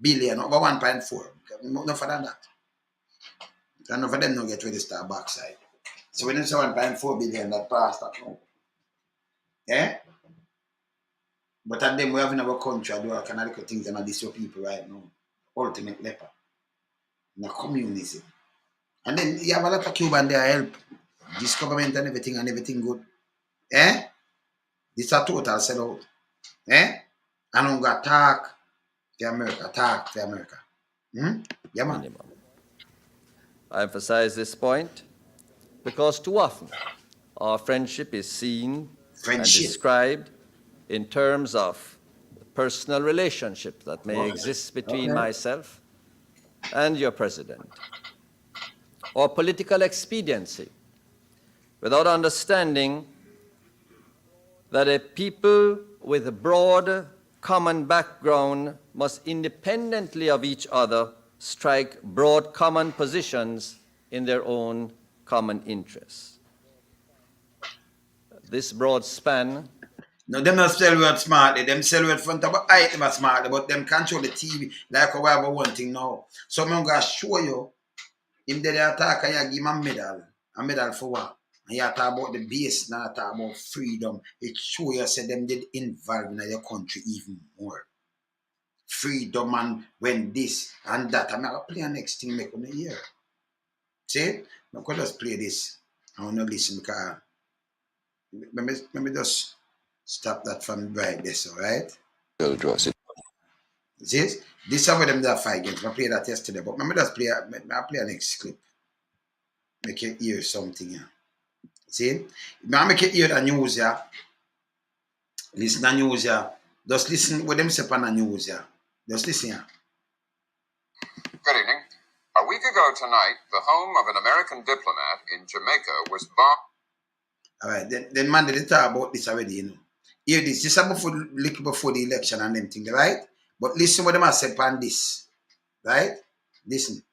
S1: billion, over 1.4. Enough for that. Enough for them not get ready to start backside. So when you say 1.4 billion, that pass that now. Yeah? But at them we have in our country, I do all kind of little things and these people right now. Ultimate leper. In a communism. And then you have a lot of Cuban there help. This government and everything good. Eh? This a total sellout. Eh? And I'm going to talk to America. Hmm? Yeah, man.
S6: Minimum. I emphasize this point because too often our friendship is seen and described in terms of personal relationships that may exist between myself and your president, or political expediency, without understanding that a people with a broad common background must independently of each other strike broad common positions in their own common interests. This broad span.
S1: No, them not sell word smartly. Them sell word front of eye them smartly, but them control the TV like how we have one thing now. So I'm gonna show you him they attack and you give him a medal. A medal for what? And you talk about the base, now talk about freedom. It show you say them did involve in your country even more. Freedom and when this and that. I'm gonna play the next thing make on a year. See? I'm gonna just play this. I wanna listen because let me just stop that from right this, alright? See? This is how them that fight games. I played that yesterday, but let me just play a next clip. Make you hear something here. See? I make you hear the news here. Listen to the news here. Just listen what them say on the news here. Just listen here.
S7: Good evening. A week ago tonight, the home of an American diplomat in Jamaica was bombed.
S1: Alright, then man, they talk about this already, you know. Hear this. This is before the election and them things, right? But listen what them have said on this. Right? Listen.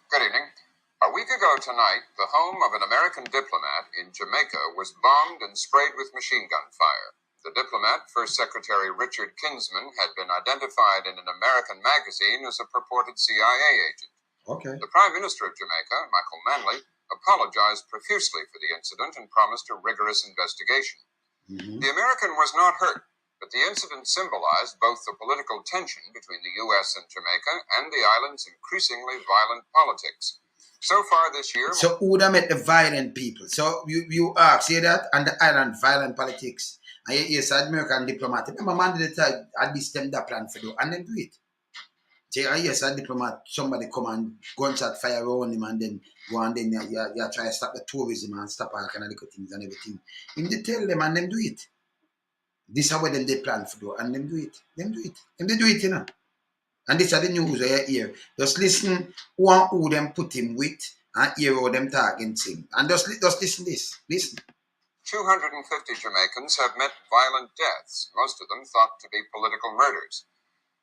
S7: Good evening. A week ago tonight, the home of an American diplomat in Jamaica was bombed and sprayed with machine gun fire. The diplomat, First Secretary Richard Kinsman, had been identified in an American magazine as a purported CIA agent.
S1: Okay.
S7: The Prime Minister of Jamaica, Michael Manley, apologized profusely for the incident and promised a rigorous investigation. The American was not hurt, but the incident symbolized both the political tension between the U.S. and Jamaica and the island's increasingly violent politics. So far this year...
S1: So who would have met the violent people? So you say that, and the island violent politics. And yes, American diplomat. Remember, man, did at this time that plan for do, and then do it. Say, yes, a diplomat, somebody come and gunshot fire around him and then go and then you try to stop the tourism and stop all kind of little things and everything. Him they tell them and them do it. This is how them they plan for do and them do it. Them do it. Them they do it, you know. And this is the news I hear. Just listen who them put him with and hear how them talk against him. And just listen this. Listen.
S7: 250 Jamaicans have met violent deaths, most of them thought to be political murders.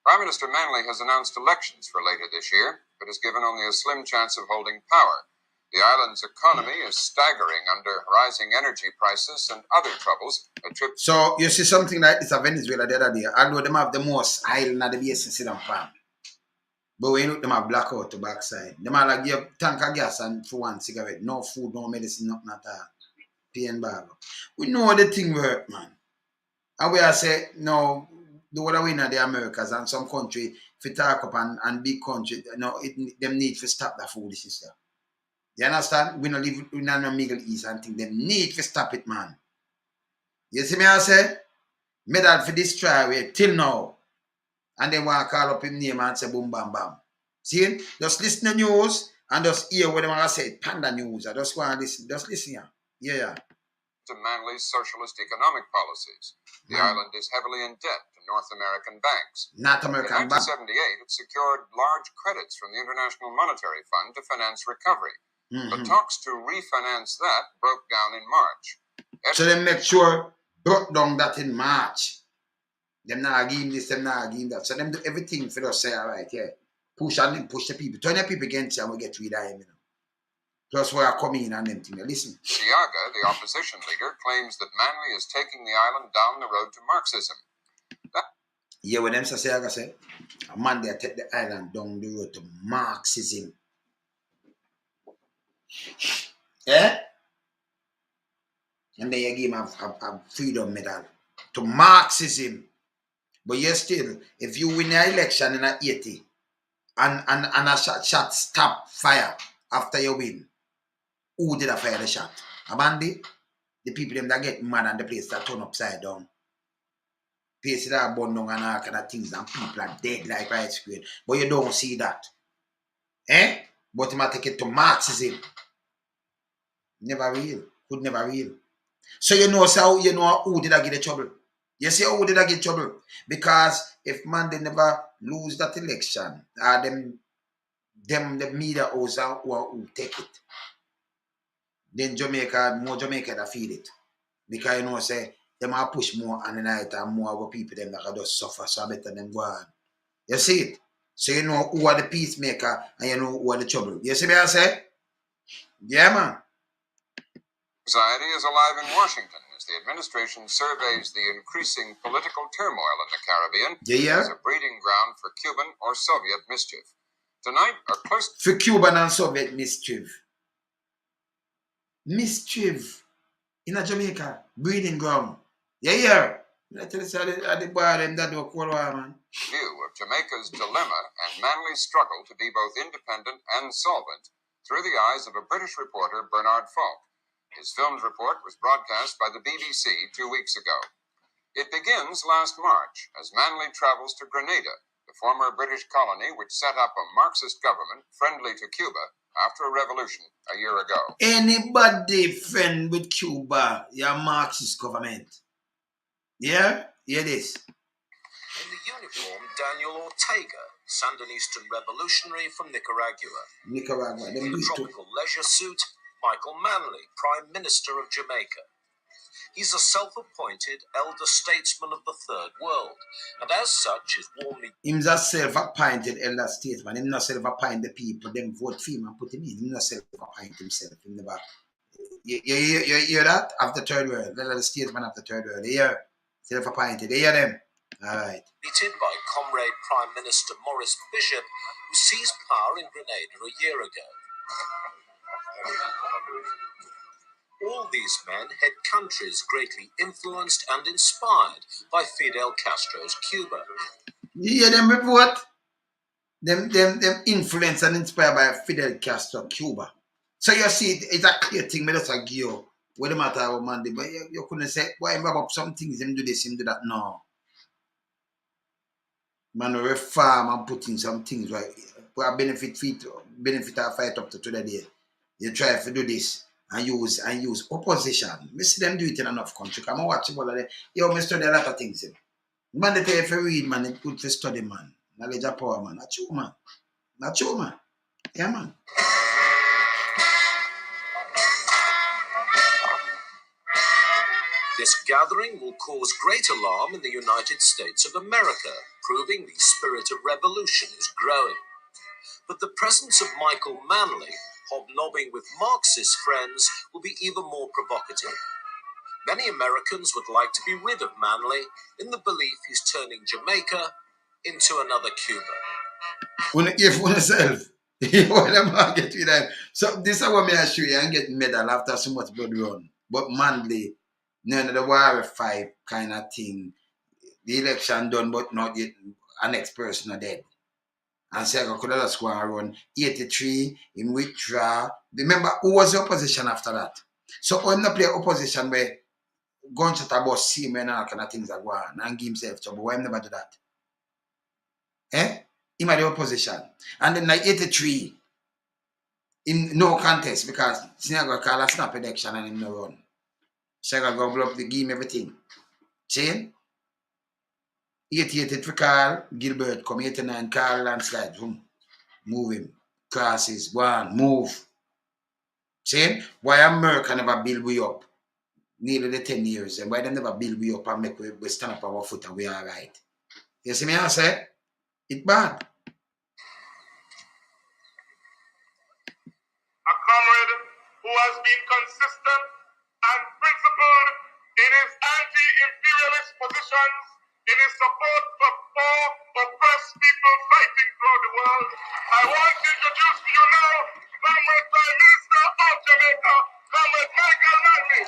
S7: Prime Minister Manley has announced elections for later this year, but is given only a slim chance of holding power. The island's economy is staggering under rising energy prices and other troubles.
S1: So you see something like this in Venezuela the other day, although them have the most island at the base in Sidon Palm. But when you look, them have blackout to backside. Them have like give tank of gas and for one cigarette. No food, no medicine, nothing at all. Pay and barber. We know how the thing work, man. And we are say, no, the other way in the Americas and some country, if you talk up and big country, them need to stop that foolishness stuff. You understand? We don't live in the Middle East and think them need to stop it, man. You see me I say? Medal for this try till now. And then want to call up him name and say boom bam bam. See? Just listen to news and just hear what they want to say. Panda news. I just go and listen. Just listen here. Yeah.
S7: to Manley's socialist economic policies. The island is heavily in debt to North American banks.
S1: North
S7: In
S1: American bank.
S7: 1978, it secured large credits from the International Monetary Fund to finance recovery. But talks to refinance that broke down in March.
S1: So they make sure broke down that in March. Them not give him this, them not give him that. So them do everything for us say, all right, yeah. Push and then push the people. Turn the people against you and we get rid of him, you know. Plus where I come in and them things. Listen.
S7: Siaga, the opposition leader, claims that Manley is taking the island down the road to Marxism.
S1: Yeah, when them say Siaga say, a man they take the island down the road to Marxism. Eh? And then you give him a freedom medal to Marxism. But you still, if you win the election in a 80 and a shot stop fire after you win, who did I fire the shot? A bandit? The people them that get mad and the place that turn upside down. Places that are burned down and all kind of things and people are dead like rice grain. But you don't see that. Eh? But you might take it to Marxism. Never real. Could never real. So you know who did I get the trouble? You see who did I get trouble? Because if man they never lose that election, them the media house who take it. Then more Jamaica that feel it. Because you know say them are push more and the night and more of people them that just suffer, so better them go on. You see it? So you know who are the peacemaker and you know who are the trouble. You see me I say? Yeah man.
S7: Anxiety is alive in Washington as the administration surveys the increasing political turmoil in the Caribbean as a breeding ground for Cuban or Soviet mischief. Tonight, a close...
S1: For Cuban and Soviet mischief. Mischief in a Jamaica, breeding ground. Yeah. I tell you, the boy them that do cold war, man.
S7: View of Jamaica's dilemma and Manley's struggle to be both independent and solvent through the eyes of a British reporter, Bernard Falk. His filmed report was broadcast by the BBC 2 weeks ago. It begins last March as Manley travels to Grenada, the former British colony which set up a Marxist government friendly to Cuba after a revolution a year ago.
S1: Anybody friend with Cuba, your Marxist government. Yeah? Hear this.
S8: In the uniform, Daniel Ortega, Sandinistan revolutionary from Nicaragua.
S1: Nicaragua.
S8: In the tropical leisure suit, Michael Manley, Prime Minister of Jamaica. He's a self-appointed elder statesman of the Third World, and as such is warmly...
S1: He's a self-appointed elder statesman. He's not self-appointed the people, them vote for him and put him in. He's not self-appointed himself. He never... You hear that? Of the Third World. The statesman of the Third World. You hear? Self-appointed. You hear them? All right.
S8: ...defeated by Comrade Prime Minister Maurice Bishop, who seized power in Grenada a year ago. All these men head countries greatly influenced and inspired by Fidel Castro's Cuba.
S1: You hear them report? Them influenced and inspired by Fidel Castro Cuba. So you see, it's a clear thing, me just a give you what the matter about Monday, but you couldn't say, why him up some things, him do this, him do that. No. Man, we reform and put in some things right. For benefit our fight up to today. You try to do this and use opposition. Me see them do it in enough country. Come and watch all of them. Yo, me study a lot of things. Man, they tell you if you read, man, it's good to study, man. Knowledge of power, man. Not true, man. Not true, man. Yeah, man.
S8: This gathering will cause great alarm in the United States of America, proving the spirit of revolution is growing. But the presence of Michael Manley, hobnobbing with Marxist friends, will be even more provocative. Many Americans would like to be rid of Manley in the belief he's turning Jamaica into another Cuba.
S1: If one yourself, you want to get rid of. So this is what me I show you and get medal after so much blood run. But Manley, none of the War 5 kind of thing. The election done, but not yet. An next person are dead. And say I could just go and run 83 in withdraw. Remember who was the opposition after that? So when not play opposition where gunshot about him and all kind of things are going and give himself trouble. Why him never do that? Eh? Him at the opposition. And then like 83 in no contest because he's not going to call a snap election and him no run. Sega go blow up the game, everything. See? 88 for Carl, Gilbert come 89, Carl landslide. Move him. Crosses, one, move. See? Why America never build we up? Nearly the 10 years. And why they never build we up and make we stand up our foot and we are right? You see me I say? It's bad.
S9: A comrade who has been consistent and principled in his anti-imperialist positions, in his support for poor, oppressed people fighting throughout the world. I want to introduce to you now, Comrade Prime Minister of Jamaica, Comrade Michael Manley.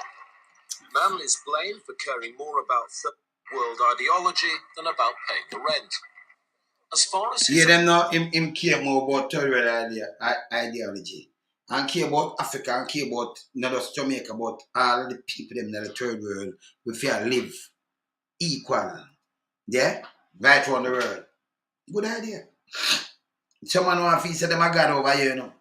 S8: Manley's blamed for caring more about third world ideology than about paying the rent. As far as
S1: Yeah, them know him care more about third world ideology. And care about Africa and care about not just Jamaica, but all the people them in the third world we feel live equal. Yeah? Right around the world. Good idea. Someone want to say them a God over here, you know.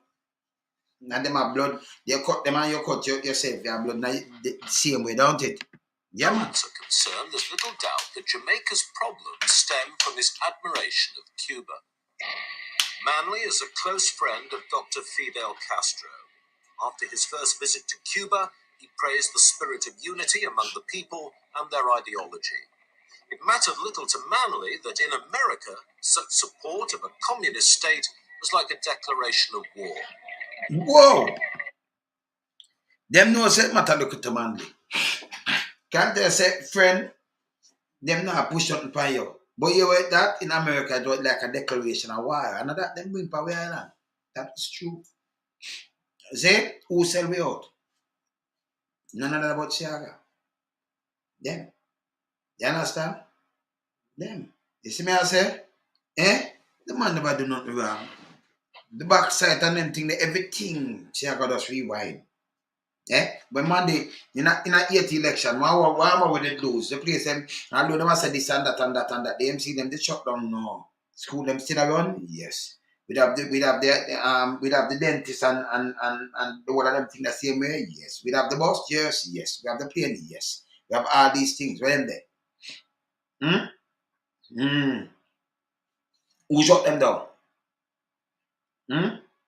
S1: And them have blood. You cut them and you cut yourself. You have blood now the same way, don't it? Yeah, man.
S8: are concerned, there's little doubt that Jamaica's problems stem from his admiration of Cuba. Manley is a close friend of Dr. Fidel Castro. After his first visit to Cuba, he praised the spirit of unity among the people and their ideology. It mattered little to Manley that in America, such support of a communist state was like a declaration of war.
S1: Whoa! Them know say matter look to Manley. Can't they say, friend, them not push something for you. But you wait that in America it was like a declaration of war. And that them bring power island. That is true. See, who sell we out? None of that about Siaga. Them. You understand? Them. You see me I say? The man never do nothing wrong. The backside and them thing, everything Siaga does rewind. When Monday in a 8th election, what would they lose? The place them, although them say this and that and that and that, the MC them they shut down now. School them still around? Yes. We'd have the dentist and all of them thing the same way? Yes. We'd have the bus? Yes. We have the plane? Yes. We have all these things. Where them there? Who shut them down?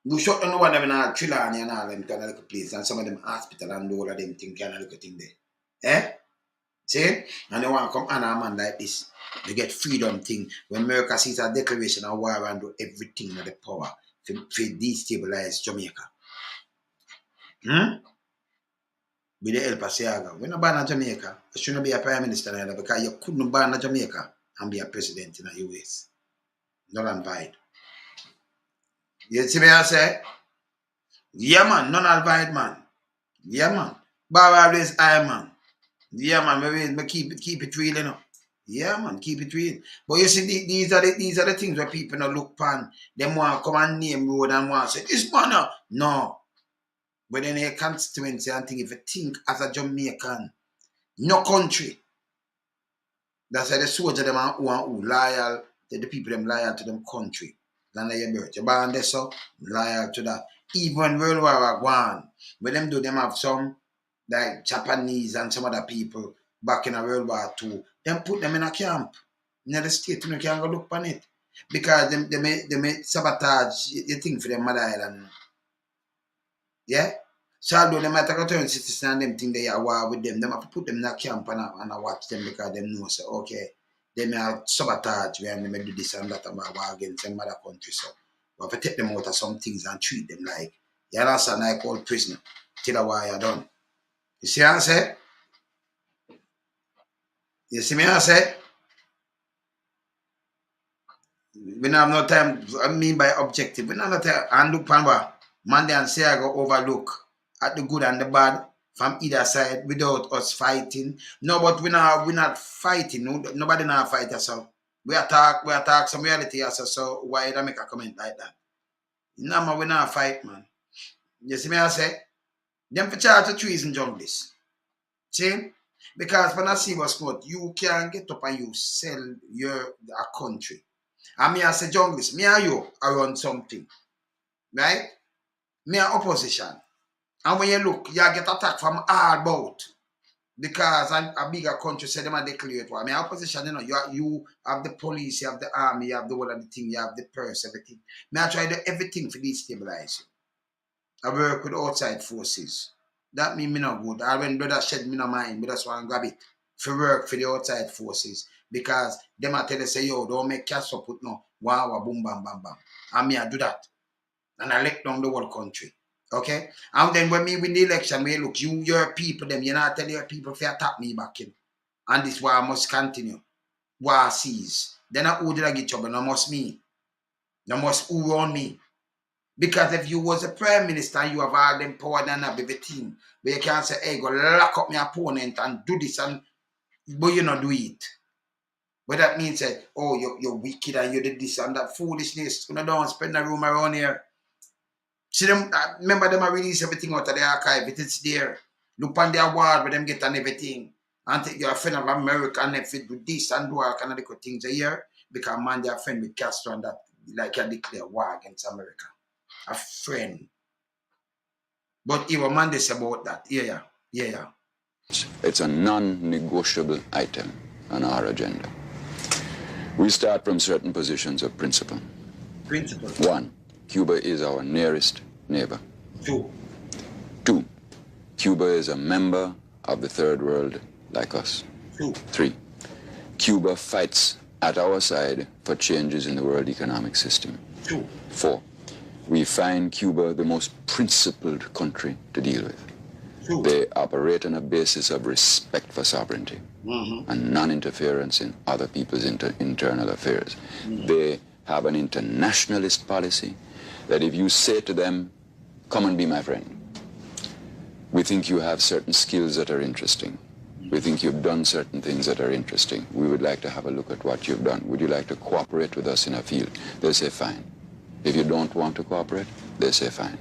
S1: You shut down the one them in Trelawney and all them kind of little place and some of them hospital and all of them thing kind of little thing there. See? And they want to come on a man like this. They get freedom thing. When America sees a declaration of war and do everything with the power to destabilize Jamaica. With the help of Siaga. We're not born in Jamaica. You shouldn't be a prime minister either because you couldn't born in Jamaica and be a president in the US. Not invite. You see me I say? Yeah man, none invite man. Yeah man. Bar always high man. Yeah man, me keep it real, you know. Yeah man, keep it real. But you see, these are the things where people not look pan. Them want to come and name road and want to say, this man, no. But then a constituency and think if you think as a Jamaican, no country. That's why the soldier them are who loyal to the people them loyal to them country. Land of your birth. You're born there, so loyal to that. Even when World War are gone, when them do them have some like Japanese and some other people back in World War II, them put them in a camp. In the state, you can't go look on it. Because they may sabotage the thing for them mother island. Yeah? So although they might take a turn citizen and them think they are war with them have to put them in a camp and watch them because they know so okay. They may have sabotage when they may do this and that and war against some other country. So we have to take them out of some things and treat them like you understand like old prisoner till the war you're done. You see what I say? You see me I say? We don't have no time, I mean by objective. We don't have no time and look pan what Manley and Siaga overlook at the good and the bad from either side without us fighting. No, but we're not fighting. Nobody not fight us. So we attack some reality as so why don't make a comment like that? No man, we not fight, man. You see me I say? Them for charge of treason junglist. See? Because when I see what's good, you can get up and you sell a country. And me as a junglist, me and you are on something. Right? Me and opposition. And when you look, you get attacked from all about. Because a bigger country said them a declare war. I mean, opposition, you have the police, you have the army, you have the whole of the thing, you have the purse, everything. I try to do everything for destabilize you. I work with outside forces. That mean me not good. I when brother shed me no mind, me just want to grab it. For work for the outside forces. Because them I tell you say, yo, don't make cash up with no. Wow, boom, bam, bam, bam. And me I do that. And I let down the whole country. Okay? And then when me win the election, me look, your people, them, you not tell your people if you attack me back in. And this war must continue. War cease. Then I who did I get trouble? No must me. No must who on me. Because if you was a prime minister and you have all them power and have everything, but you can't say, hey, go lock up my opponent and do this, but you not do it. But that means that, oh, you're wicked and you did this and that foolishness. You don't spend a room around here. See them, remember them, I release everything out of the archive. It's there. Look on the award where them get on everything. And think you're a friend of America and if it do this and do all kind of little things a year. Because man, they're a friend with Castro and that, like you declare war against America. A friend. But he was mandate about that. Yeah.
S10: It's a non-negotiable item on our agenda. We start from certain positions of principle.
S1: Principle.
S10: 1, Cuba is our nearest neighbor.
S1: 2,
S10: Cuba is a member of the third world like us.
S1: 2,
S10: 3, Cuba fights at our side for changes in the world economic system.
S1: 2,
S10: 4, we find Cuba the most principled country to deal with.
S1: 2.
S10: They operate on a basis of respect for sovereignty and non-interference in other people's internal affairs. They have an internationalist policy that if you say to them, come and be my friend, we think you have certain skills that are interesting. We think you've done certain things that are interesting. We would like to have a look at what you've done. Would you like to cooperate with us in a field? They'll say, fine. If you don't want to cooperate, they say fine.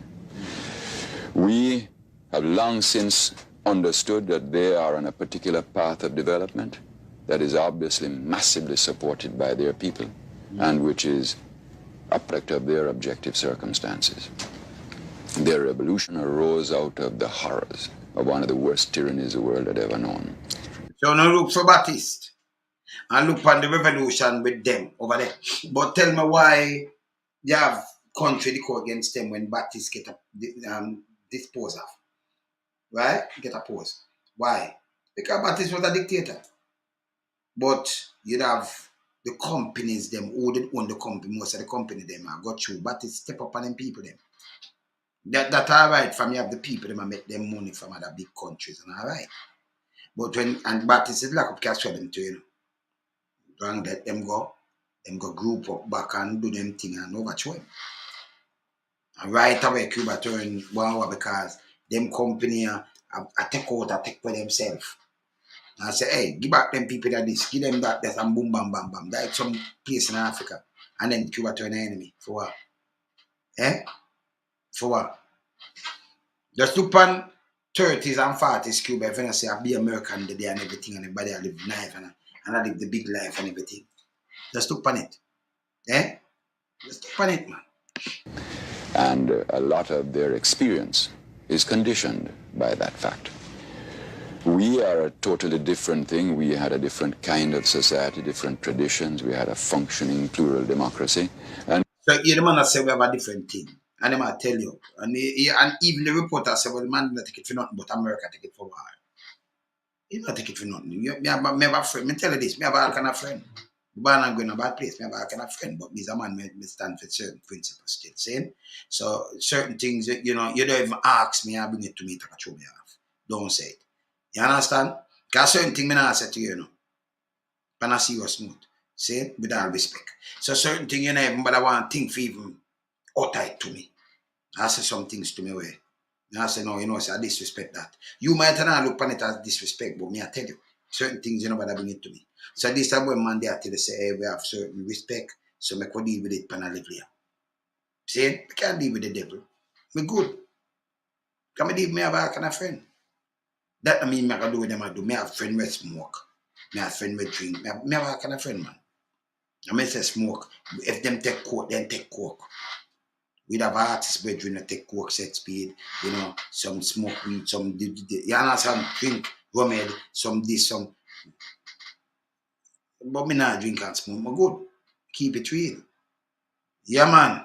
S10: We have long since understood that they are on a particular path of development that is obviously massively supported by their people and which is a product of their objective circumstances. Their revolution arose out of the horrors of one of the worst tyrannies the world had ever known.
S1: So now look for Baptiste and look on the revolution with them over there. But tell me why you have country to go against them when Baptiste get disposed of. Right? Get opposed. Why? Because Baptiste was a dictator. But you'd have the companies, them who didn't own the company, most of the company them have got through. Baptiste step up on them people them. That all right from you have the people them and make them money from other big countries and all right. But and Baptiste is like up cash for them too, you know. Don't let them go group up back and do them thing and overthrow him. And right away Cuba turn one because them company I take for themselves. And I say, hey, give back them people that this, give them that, and boom, bam, bam, bam. Like some place in Africa. And then Cuba turn an enemy. For what? For what? Just look on 30s and 40s Cuba, if I say I be American today and everything, and everybody I live life and I live the big life and everything. Just look on it. Just look on it, man.
S10: And a lot of their experience is conditioned by that fact. We are a totally different thing. We had a different kind of society, different traditions. We had a functioning plural democracy. And
S1: so the man say we have a different thing. And they might tell you. And even the reporter say, well, the man not take it for nothing, but America take it for war. He not take it for nothing. Me have a friend. Me tell you this, me have all kind of friend. But I'm going to a bad place. Me have all kind of friend. But me as a man, me stand for certain principles still. Saying? So certain things, you don't even ask me, I bring it to me to throw me off. Don't say it. You understand? Because certain things I not say to you, But I see you smooth. See? With all respect. So certain things you know even but I want to think for even utter it to me. I say some things to me where. I say, no, I disrespect that. You might not look upon it as disrespect, but me I tell you. Certain things but I bring it to me. So this time when man they tell you say, hey, we have certain respect, so I can deal with it and I live here. See? I can't deal with the devil. Me good. Can I deal with me have a kind of friend? That I mean, I can do with them. I do. Me have friend with smoke. Me have friend with drink. Me have a kind of friend, man. I mean, say smoke. If them take coke, then take coke. We'd have artists brethren that take coke, set speed, some smoke weed, some, you understand, drink. rum, some this, some. But me not drink and smoke. I'm good. Keep it real. Yeah, man.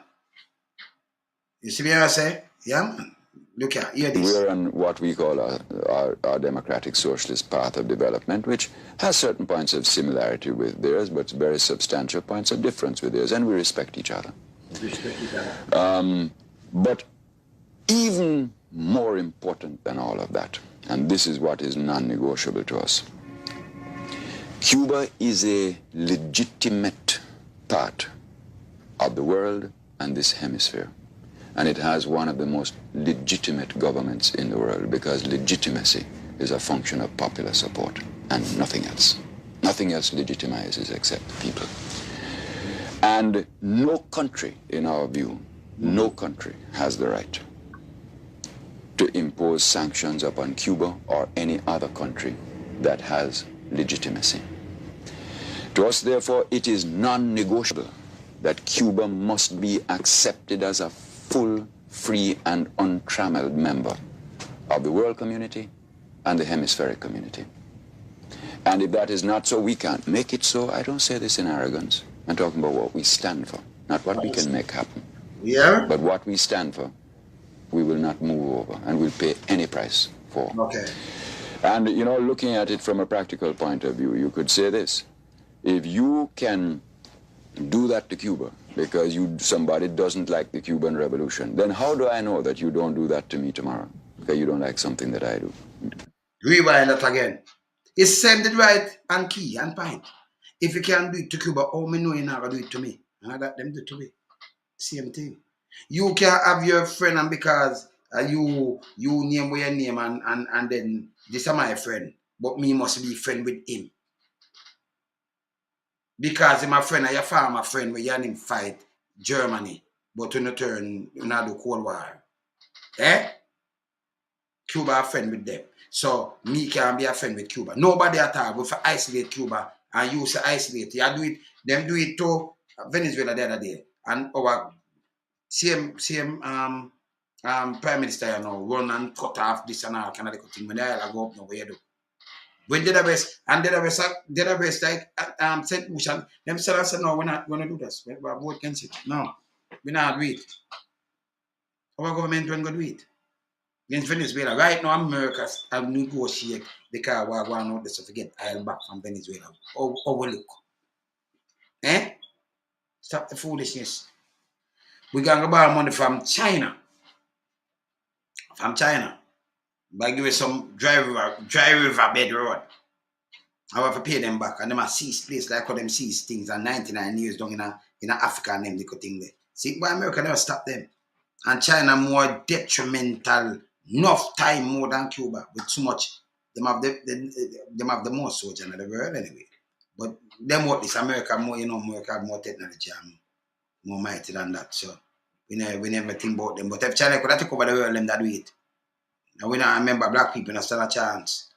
S1: You see what I say? Yeah, man. Look at, hear this.
S10: We're on what we call our democratic socialist path of development, which has certain points of similarity with theirs, but very substantial points of difference with theirs, and we respect each other. But even more important than all of that, and this is what is non-negotiable to us, Cuba is a legitimate part of the world and this hemisphere. And it has one of the most legitimate governments in the world, because legitimacy is a function of popular support and nothing else. Nothing else legitimizes except the people. And no country, in our view, no country has the right to impose sanctions upon Cuba or any other country that has legitimacy. To us, therefore, it is non-negotiable that Cuba must be accepted as a full, free, and untrammeled member of the world community and the hemispheric community. And if that is not so, we can't make it so. I don't say this in arrogance. I'm talking about what we stand for, not what we can make happen.
S1: Yeah?
S10: But what we stand for, we will not move over, and we'll pay any price for.
S1: Okay.
S10: And, you know, looking at it from a practical point of view, you could say this. If you can do that to Cuba because somebody doesn't like the Cuban Revolution, then how do I know that you don't do that to me tomorrow? Because you don't like something that I do.
S1: Rewind that again. It's send it right and key and point. If you can do it to Cuba, how me know you're not going to do it to me? And I got them do it to me. Same thing. You can have your friend, and because you name where your name and then this is my friend, but me must be friend with him. Because he's my friend, and your farmer friend, where you and him fight Germany, but you not turn, you not do Cold War. Eh? Cuba a friend with them. So me can be a friend with Cuba. Nobody at all will isolate Cuba and you say isolate. You do it, them do it to Venezuela the other day. And our same prime minister, you know, run and cut off this and all kind of thing. When they all go up now, where you do. When the rest, and the rest like St. Lucia, them say no, we're not going to do this. We're both against it. No, we're not do it. Our government don't go do it. Against Venezuela. Right now, America have negotiated because we're going out there to get oil back from Venezuela. Overlook. Eh? Stop the foolishness. We're going to borrow money from China. From China. By giving some dry river bed road. I have to pay them back. And them are seize place like how them seize things and 99 years down in Africa and them they could think there. See, by America never stop them. And China more detrimental, enough time more than Cuba with too much. Them have the most soldiers in the world anyway. But them what this America more, you know, America have more technology and more mighty than that. So we never think about them. But if China could have take over the world, them that do it. And we not remember black people not stand a chance.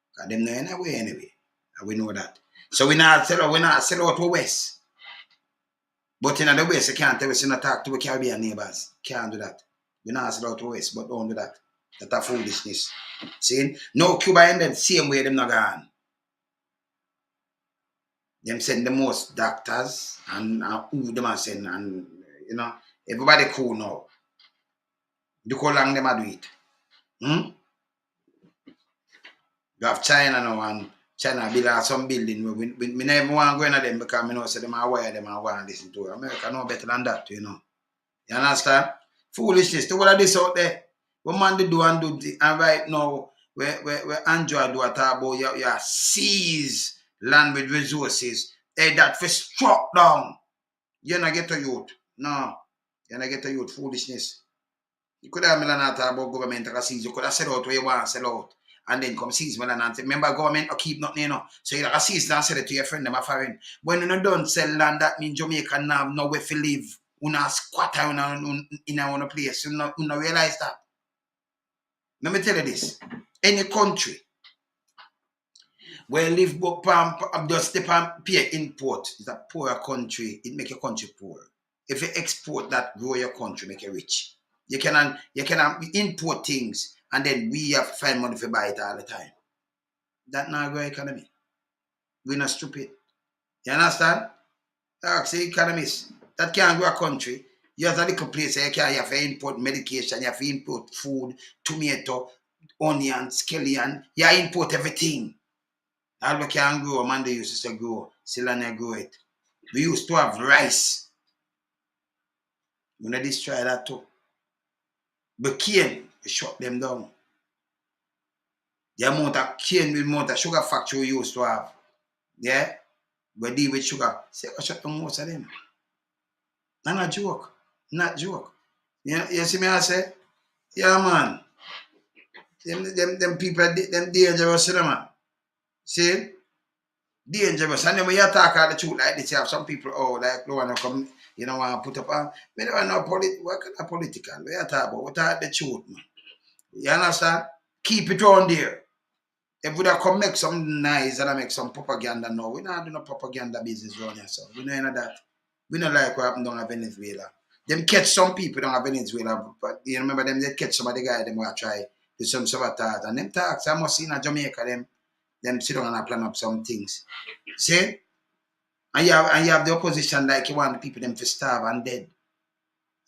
S1: Because them not in a way anyway. And we know that. So we not sell out to West. But in the West, you can't tell us you not talk to the Caribbean neighbors. Can't do that. We not sell out to West, but don't do that. That's a foolishness. See? No, Cuba and them same way them not gone. Them send the most doctors and who them are send and you know, everybody cool now. Look how long them are do it. You have China now and China build some building. We never want to go into them because we know say them are wire them and want to listen to America know better than that, you know. You understand? Foolishness. To what are this out there? What man they do and do and right now where Android do at about you seize land with resources. Hey, that for struck down. You not get a youth. No. You not get a youth. Foolishness. You could have Milan talk about government like seize. You could have sell out where you want to sell out. And then come seize Milan and remember government or keep nothing, you know. So you like seize and sell it to your friend, them a foreign. When you don't sell land, that means Jamaica now have nowhere to live. You not squatter in a place. You not realize that. Let me tell you this. Any country where live just pay import is a poorer country. It make your country poor. If you export that, grow your country, make you rich. You can import things and then we have to find money to buy it all the time. That not grow economy. We're not stupid. You understand? Ask the economists. That can't grow a country. You have a little place you have to import medication, you have to import food, tomato, onion, scallion, you import everything. All we can grow, man, they used to grow. Still and grow it. We used to have rice. We're going to destroy that too. But cane, we shut them down. The amount of cane, the amount of sugar factory we used to have. Yeah? We deal with sugar. Say, I shut down most of them. Not a joke. Not joke. You see me I say? Yeah, man. Them people, them dangerous, you know, man. See? Dangerous. And then when you talk all the truth like this, you have some people, oh, like, no one come, you know, want to put up on. We don't know what kind of political. We are talking about. We talk the truth, man. You understand? Keep it on there. If we come make some nice and make some propaganda now, we don't do no propaganda business around here, so we know any of that. We don't like what happened down in Venezuela. Them catch some people down in Venezuela, but you remember them, they catch some of the guys, them will try do some sabotage. And them talks, I must see in Jamaica, them sit down and plan up some things. See? And you have the opposition like you want the people them to starve and dead.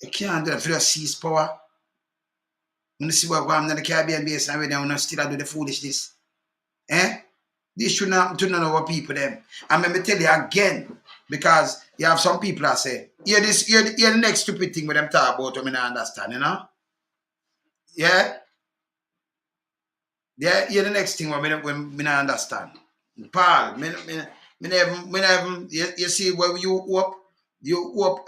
S1: You can't do that for just seize power. When you see what going on in the Caribbean basin and we don't still do the foolishness. Eh? This should not happen to none of our people them. And let me tell you again, because you have some people that say, hear the next stupid thing with them talk about them, I don't understand, you know? Yeah? Yeah, hear the next thing when I don't understand. Paul, you see where you hope,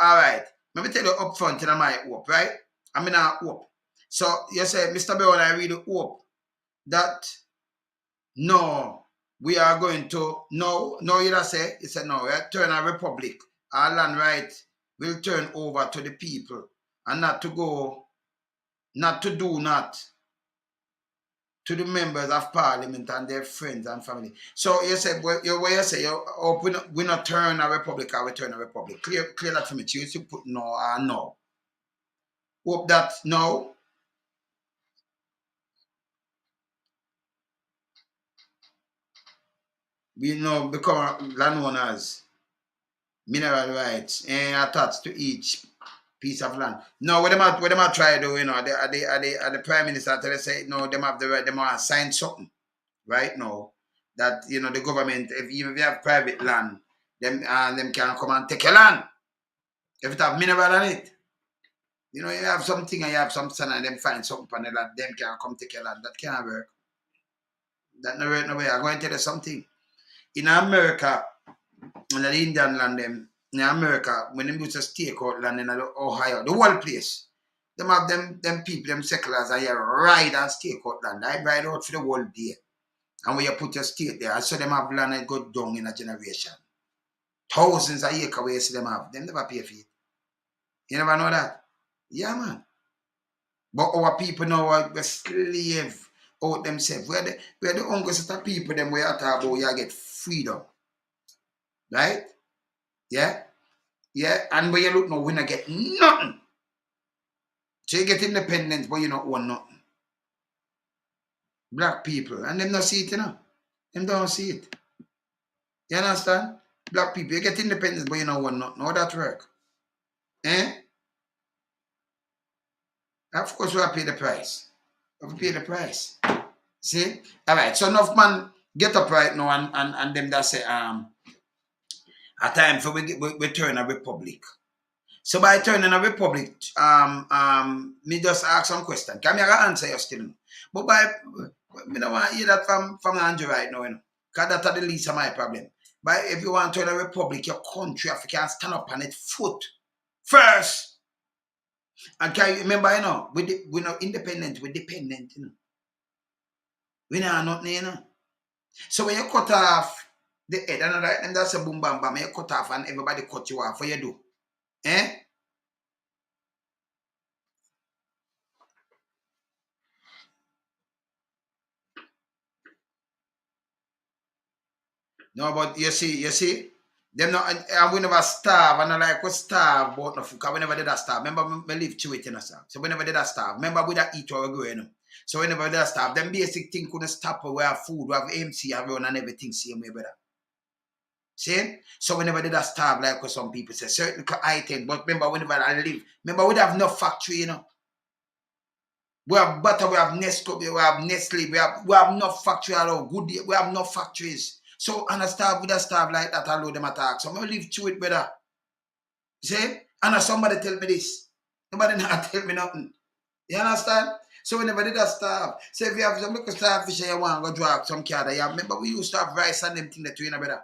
S1: all right. Let me tell you up front in my hope, right? I mean, I hope. So you say, Mr. Brown, I really hope that no, we are going to, no, you don't say, you said no, we are turn a republic. Our land right will turn over to the people and not to to the members of parliament and their friends and family. So you said, where you say, we not turn a republic or we turn a republic. Clear that for me. You should put no or no. Hope that no. We know become landowners, mineral rights, and attached to each piece of land. No, what them are trying to do, you know, the prime minister tell us say no, them have the right, them want to sign something right now that you know the government, if you have private land, them can come and take your land. If it have mineral on it. You know, you have something and you have some sun and them find something on the land, them can come take your land. That can't work. That no work no way. I'm going to tell you something. In America, in the Indian land, them in America, when they used to stake out land in Ohio, the whole place, them have them people, them settlers, and you ride and stake out land. I ride out for the whole day. And when you put your state there, I saw them have land and go down in a generation. Thousands of acres where you see them have. Them never pay for it. You never know that? Yeah, man. But our people now are slave out themselves. We're the hungry set of people them where you talk about you get freedom. Right? Yeah? Yeah? And when you look now, we not get nothing. So you get independence, but you not want nothing. Black people. And them not see it, you know. Them don't see it. You understand? Black people, you get independence, but you not want nothing. How that work? Eh? Of course, we have to pay the price. We have to pay the price. See? All right. So enough man get up right now and them that say a time for we turn a republic. So by turning a republic, me just ask some question. Can me answer you still? But me don't want to hear that from Andrew right now, you know. Because that's the least of my problem. But if you want to turn a republic, your country have to stand up on its foot first. And can you remember, you know, we're not independent, we're dependent, you know. We know nothing, you know. So when you cut off the head, and that's a boom bam bam, you cut off and everybody cut you off, what you do? Eh? No, but you see, them not, and we never starve, and I like we starve, but no food, because we never did that starve. Remember, we live through it, you know, sir. So we never did that starve. Remember, we that eat our grow, you know. So whenever they stop, them basic thing couldn't stop. We have food, we have MC, everyone and everything same way, brother. See? So whenever they starve, like what some people say, certain items, but remember whenever I live, remember we have no factory, you know. We have butter, we have Nestle, we have Nestle, we have no factory at all. Good, we have no factories. So and a starve with a starve like that, I know them attack. So I'm gonna live through it, brother. See? And somebody tell me this. Nobody not tell me nothing. You understand? So whenever they starve, say if you have some little starfish and you want to go drag some cat, you remember we used to have rice and them thing that you know, brother.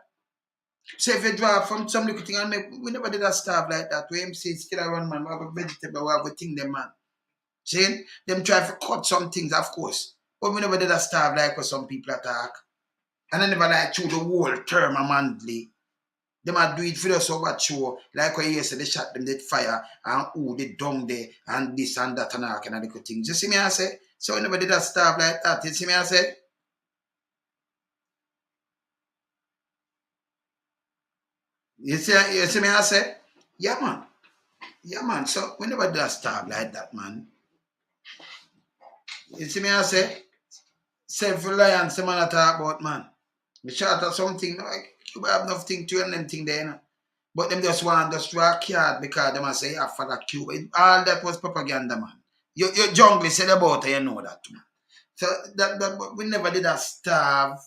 S1: So if you draw from some little thing and make, we never did a starve like that. We MC still around, man. We have a vegetable, we have a thing them, man. See? Them try to cut some things, of course. But we never did a starve like what some people attack. And I never like through the whole term of Manley. They might do it for us over show. Like when you say they shot them, they fire, and oh, they dung there, and this and that and all kind of little things. You see me I say? So we never did a starve like that. You see me I say? You see me I say? Yeah, man. Yeah, man. So we never did a starve like that, man. You see me I say? Self-reliance, the man I talk about, man. We shot at something, like, Cuba have nothing to and them thing there, you know. But them just want to draw a card because them say, yeah, Father Cuba. All that was propaganda, man. You jungle said about it, you know that, man. So that we never did a starve.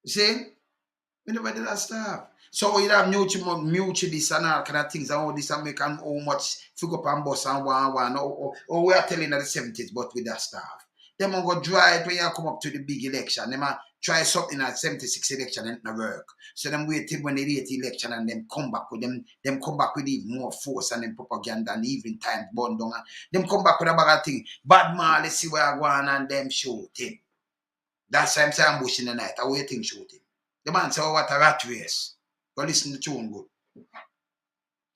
S1: See? We never did a starve. So we have mutual this and all kind of things and all this and make and how much figure up and bus and one or we are telling in the 70s, but with that starve. Them go dry it when you come up to the big election. Them try something at 76 election and it not work. So them wait till when they 80 election and them come back with them come back with even more force and them propaganda and even time burn down. Them come back with a bag of thing. Bad man, let's see where I go on and them shoot him. That's why I'm saying ambush in the night. I waiting shooting. The man say, oh, what a rat race. Go listen to tune good.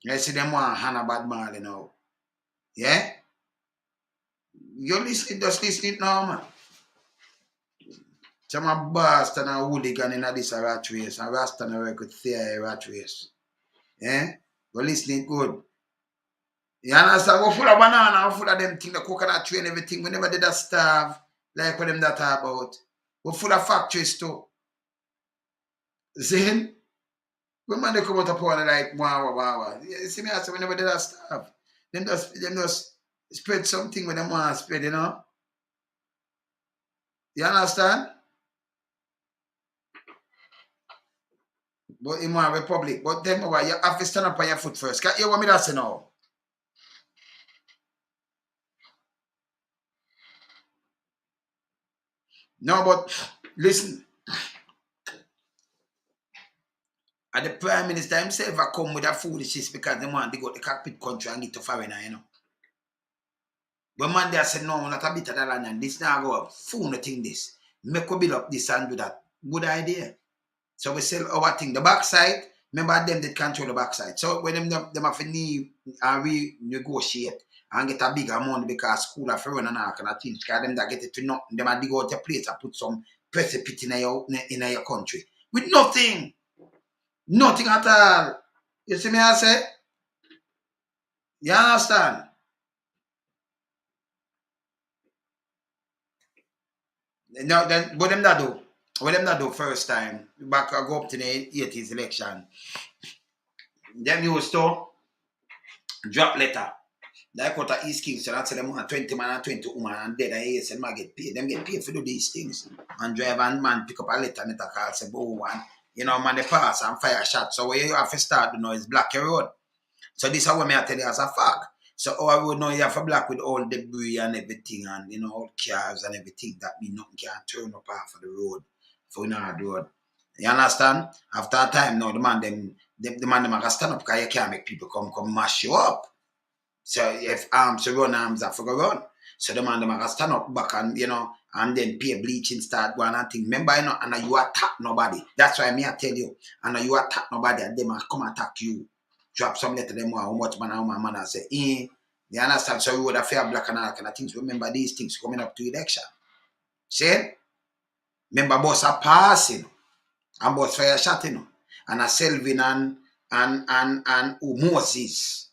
S1: You see them want Hannah Bad Marley now. Yeah? You listen, just listen it now, man. Some bastard and hooligan in this rat race, and Rasta and work with fear rat race. Yeah? Go listen it good. You understand? We're full of banana, we're full of them things, the coconut tree and everything. We never did a starve, like what them that talk about. We're full of factories too. See? When man they come out of power like wow. You see me I say we never did that stuff. Them just spread something when them want to spread, you know. You understand? But in my republic, but them you have to stand up on your foot first. Can you want me to say now? No, but listen. And the Prime Minister himself come with that foolishness because they want to go to the cockpit country and get to foreigner, you know. But man they said no, not a bit of the land and this now go up. Fool nothing this. Make we build up this and do that. Good idea. So we sell our thing. The backside, remember them that control the backside. So when them have to need and renegotiate and get a bigger amount because school have to run and all kind of things. Because them that get it to nothing. Them have to go to a place and put some precipice in your country. With nothing. Nothing at all. You see me I say? You understand? No, then what them that do? What them that do first time? Back I go up to the 80s election. Them used to drop letter. Like what the East Kingston, I tell them 20 man and 20 woman and dead and yes, and man get paid. Them get paid for do these things. And drive and man pick up a letter and it a call say, oh, and you know, man they pass and fire shot. So where you have to start, you know, is block your road. So this is what I tell you as a fact. So our road now you have to block with all debris and everything and you know, all cars and everything that mean nothing can turn up off of the road. For we know the road. You understand? After a time now the man them can stand up because you can't make people come mash you up. So if arms to run, arms have to go run. So the man them can stand up back and you know and then pay bleaching start going and thing. Remember, you know, and you attack nobody. That's why I tell you, and you attack nobody and them come attack you. Drop some letter them how much man, how my man I say, you understand? So we would have fair black and all kind of things. Remember these things coming up to election. See? Remember boss are passing and boss fire shotting and a Selvin and Moses.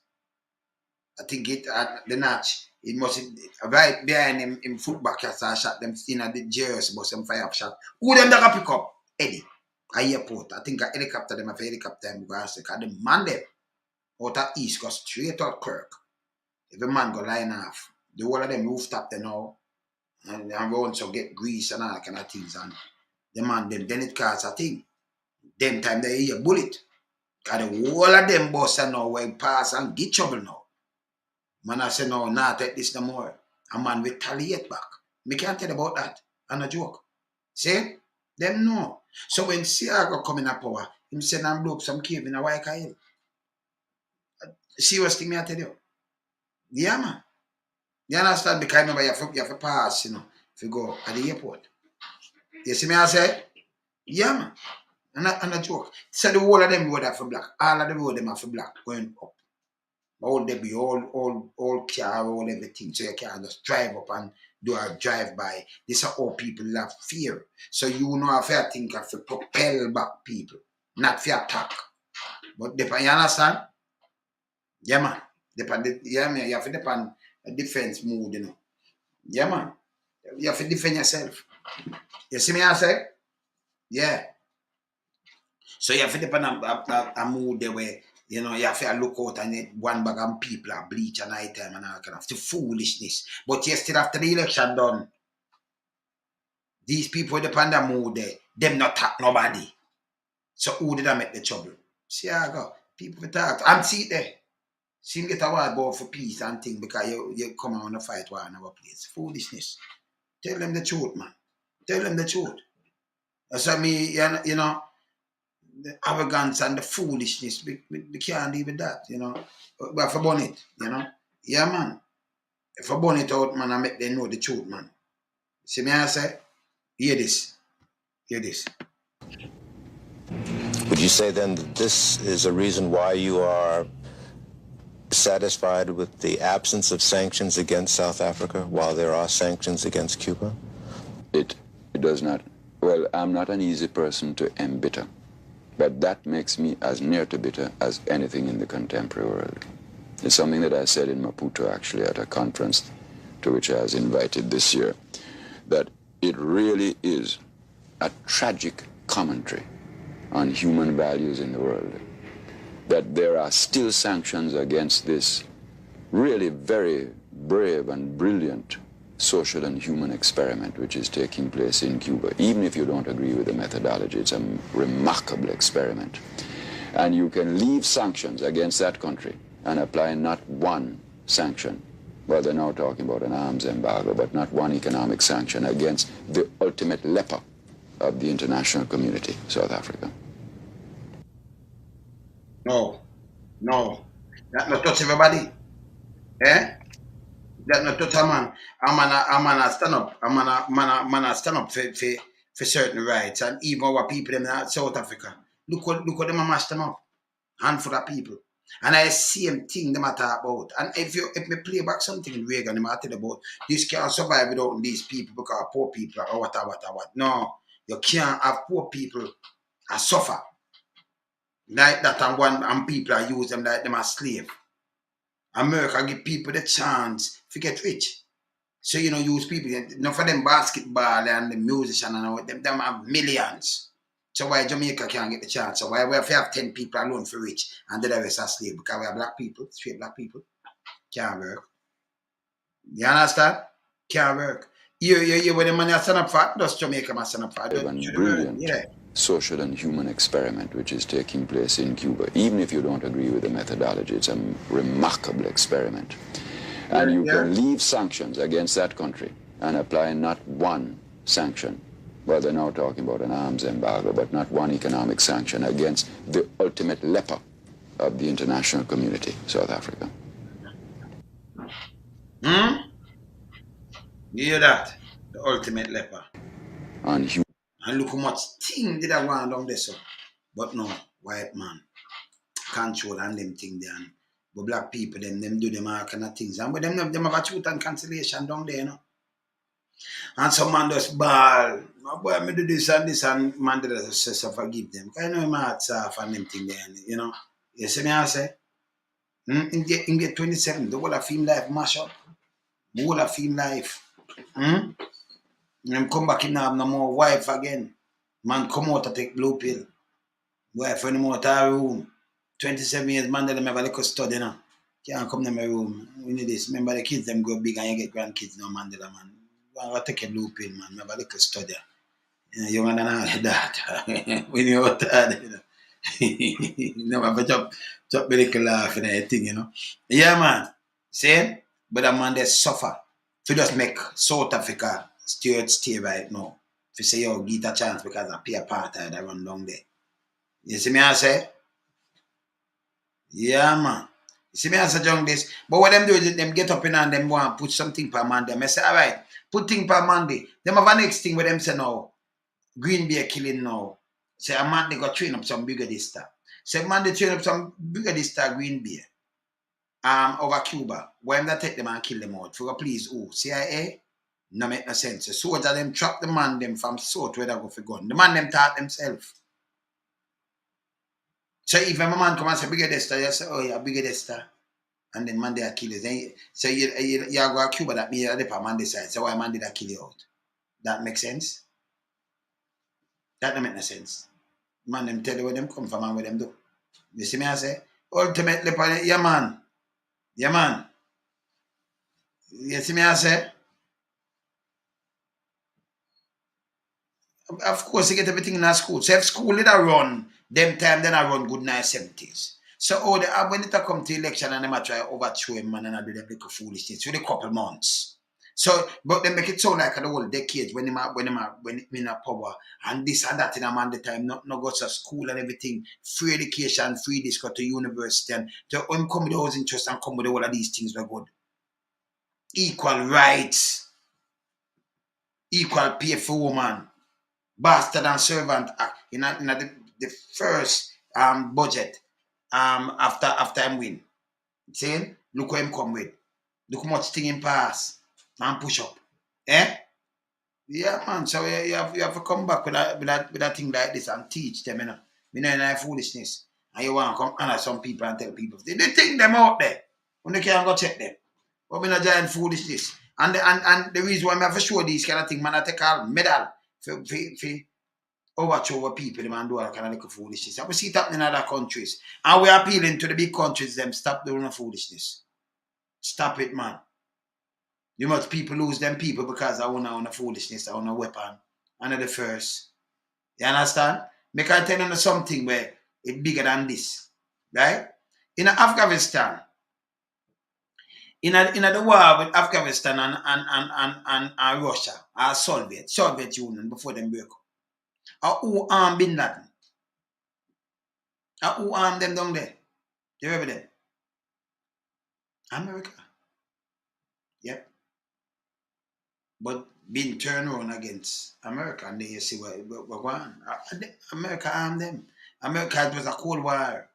S1: I think it the notch. He must right behind him footback I shot them in the jersey, but some fire up shot. Who them that pick up? Eddie. A airport. I think a helicopter them, a helicopter them because the man them out of East go straight out Kirk. If a man go line off, the whole of them rooftop they know and want to get grease and all kind of things and the man them then it cause a thing. Them time they hear bullet. Cause the whole of them boss now when pass and get trouble now. Man I say no, not take this no more. A man retaliate back. Me can't tell about that. And a joke. See? Them know. So when Siago come in a power, him send and blow up some cave in a white Hill. Serious thing me I tell you. Yeah, man. You understand? Because remember you have to pass, if you go at the airport. You see me I say? Yeah, man. And a joke. So the whole of them road are for black. All of the road them are for black going up. All they be all car, all everything. So you can't just drive up and do a drive-by. This are all people have fear. So you know if I think of to propel back people, not for attack. But you understand? Yeah, man. Man. You have to depend a defense mood, Yeah, man. You have to defend yourself. You see me I say? Yeah. So you have to depend on a mood the way, you have to look out and one bag of people are bleach and night time and all kind of foolishness. But yesterday after the election done, these people depend on mood there, them not attack nobody. So who did I make the trouble? See how I go. People talk. I'm see there. See him get a word about for peace and thing because you come on and fight war in our place. Foolishness. Tell them the truth, man. Tell them the truth. That's what me, the arrogance and the foolishness, we can't deal with that, We have to burn it, Yeah, man. If I burn it out, man, I make them know the truth, man. See me I say? Hear this. Hear this.
S8: Would you say then that this is a reason why you are satisfied with the absence of sanctions against South Africa while there are sanctions against Cuba?
S10: It does not. Well, I'm not an easy person to embitter. But that makes me as near to bitter as anything in the contemporary world. It's something that I said in Maputo, actually, at a conference to which I was invited this year, that it really is a tragic commentary on human values in the world, that there are still sanctions against this really very brave and brilliant social and human experiment which is taking place in Cuba. Even if you don't agree with the methodology, it's a remarkable experiment. And you can leave sanctions against that country and apply not one sanction. Well, they're now talking about an arms embargo, but not one economic sanction against the ultimate leper of the international community, South Africa.
S1: No. That not touch everybody. That not touch a man. A man stand up. A man stand up for certain rights. And even our people in South Africa. Look what them mash them up. Handful of people. And I same thing them talk about. And if me play back something in Reagan, them tell about this can't survive without these people because poor people or what. No, you can't have poor people suffer. Like that and people are use them like them as slave. America give people the chance to get rich. So use people, enough of them basketball and the musician and all them have millions. So why Jamaica can't get the chance? So why we have 10 people alone for rich and the rest are slave? Because we are black people, straight black people. Can't work. You understand? Can't work. You when the money stand up for, does Jamaica must stand up for?
S10: Brilliant social and human experiment which is taking place in Cuba. Even if you don't agree with the methodology, it's a remarkable experiment. And you can leave sanctions against that country and apply not one sanction. Well, they're now talking about an arms embargo, but not one economic sanction against the ultimate leper of the international community, South Africa.
S1: You hear that? The ultimate leper. And look how much thing did I want down there, so. But no, white man control and them thing there. But black people, them do them all kind of things. And but them have a truth and cancellation down there, And some man just ball. My boy, me do this and man just forgive them. I know my heart's off and them thing there, You see me I say? In get 27, the whole of film life mash up. My whole of him life. And him come back, him have no more wife again. Man come out to take blue pill. Wife when him out of our room. 27 years, man, they never like study now. Can't come to my room. We need this. Remember the kids them grow big and you get grandkids now, Mandela, man. I take a blue pill, man. Never like study. You know, younger than all that. When you're out there, you know. You know, have a chop medical laugh and everything, you know. Yeah, man. See? But that man, they suffer. If you just make South Africa stay right now. If you say, yo, give it a chance because I pay a apartheid, I run down there. You see me, I say? Yeah, man. You see me, I say, young this. But what them do is them get up in and them want to put something per Monday. I say, all right, put thing per Monday. Them have a next thing where them say, no, Green Bay killing now. Say, a man, they got train up some bigger this time. Say, man, they train up some bigger this time, Green Bay. Over Cuba. Why am they take them and kill them out? For please, who? CIA? No make no sense. The soldier them trap the man them from south where they go for gun. The man them taught themselves. So if a man come and say bigger this time, you say, oh yeah, bigger this time. And then man they are killers. So you go to Cuba, that means the man decide. So why man did I kill you out? That makes sense? That don't make no sense. Man them tell you where them come from and what them do. You see me I say? Ultimately, yeah man. Yeah man. You see me I say? Of course, you get everything in our school. So if school did run, them time then I run good in the 70s. So when it come to election and them I try overthrow him man and I do them little foolishness with a couple months. So, but they make it sound like the whole decade when in a power and this and that in a man the time not go to school and everything, free education, free this go to university and to come with those interests and come with all of these things were good. Equal rights, equal pay for woman. Bastard and Servant Act in the first budget after him win. See? Look where him come with. Look how much thing him pass and push up. Eh? Yeah, man. So you have to come back with a thing like this and teach them, you know. You know, in foolishness. And you want to come honor some people and tell people. They think them out there. When they can't go check them. But we not giant foolishness. And the reason why I have to show these kind of things, man, I take all medal for overthrow people, man, do all kind of little foolishness. And we see it happening in other countries. And we're appealing to the big countries, them, stop doing the foolishness. Stop it, man. You much people lose them people because I want a foolishness, I want a weapon. And the first. You understand? Make I tell you something where it's bigger than this. Right? In Afghanistan, in the war with Afghanistan and Russia, or Soviet Union before them break up. Who armed Bin Laden? Who armed them down there? You remember them? America. Yep. But being turned around against America, and then you see what going on. America armed them. America, it was a Cold War.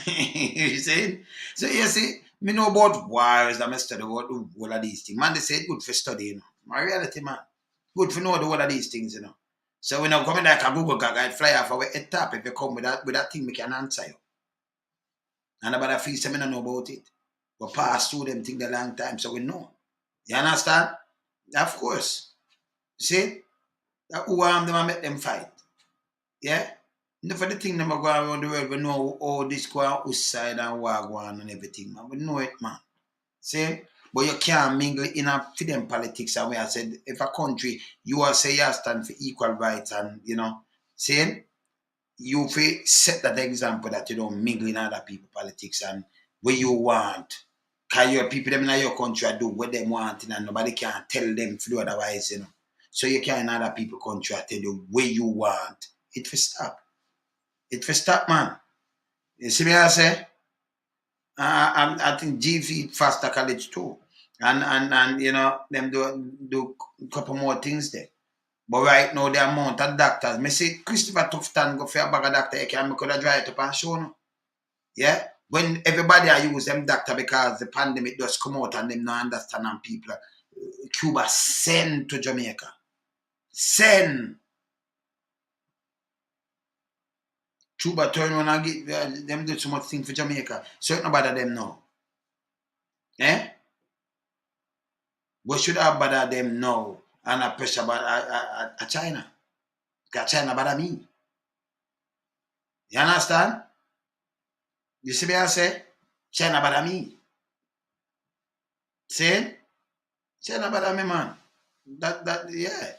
S1: You see? So you see, me know about wars, I study about all of these things. Man, they say it's good for study, you know. My reality, man. Good for know all of these things, you know. So when I'm coming like a Google guy, I'd fly off our head top. If you come with that thing, we can answer you. And about a few I don't know about it. But pass through them things a long time, so we know. You understand? Of course. See? That who arm them and make them fight. Yeah? And for the thing them go around the world, we know all this go on whose side and what go on and everything, man. We know it, man. See? But you can't mingle in for them politics and where I said, if a country, you are say you stand for equal rights and, you know, saying, you set that example that you don't mingle in other people politics and where you want. Because your people them in your country do what they want and nobody can tell them to do otherwise, you know. So you can't in other people country tell you where you want. It will stop. It will stop, man. You see me I say? I think GV faster college too. And you know, them do a couple more things there. But right now, the amount of doctors, me see Christopher Tufton go for a bag of doctor, you can make a drive to and show no. Yeah? When everybody I use them doctor because the pandemic just come out and them not understand and people, Cuba send to Jamaica. Send. Cuba turn around and get them do so much thing for Jamaica. So nobody them know. Eh? We should have bother them now and a pressure about China. Because China bother me. You understand? You see me I say? China bother me. See? China bother me, man. Yeah.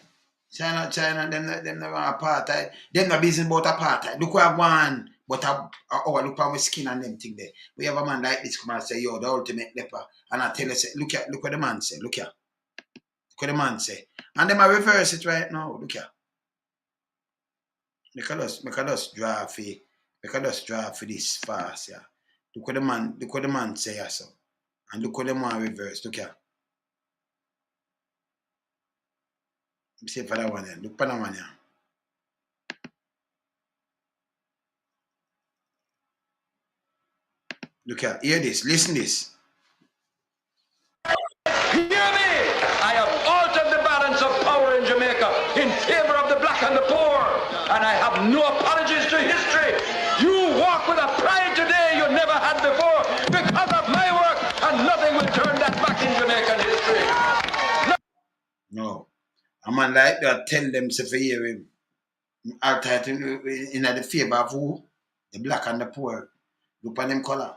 S1: China, them never apartheid. Them not business about apartheid. Look what I want, but look at my skin and them thing there. We have a man like this come and say, yo, the ultimate leper. And I tell you, say, look what the man say, look here. Look what the man say. And them I reverse it right now. Look here. Make us draw for this fast, yeah. Look what the man say, yeah, so. And look what the man reverse. Look here. See for that one here. Look for that one here. Look here. Hear this. Listen this.
S2: Hear me! I have altered the balance of power in Jamaica in favor of the black and the poor, and I have no apologies to history. You walk with a pride today you never had before because of my work, and nothing will turn that back in Jamaican history.
S1: No. A man like that tell them to hear him. Outside in the favor of who? The black and the poor. Look at them color.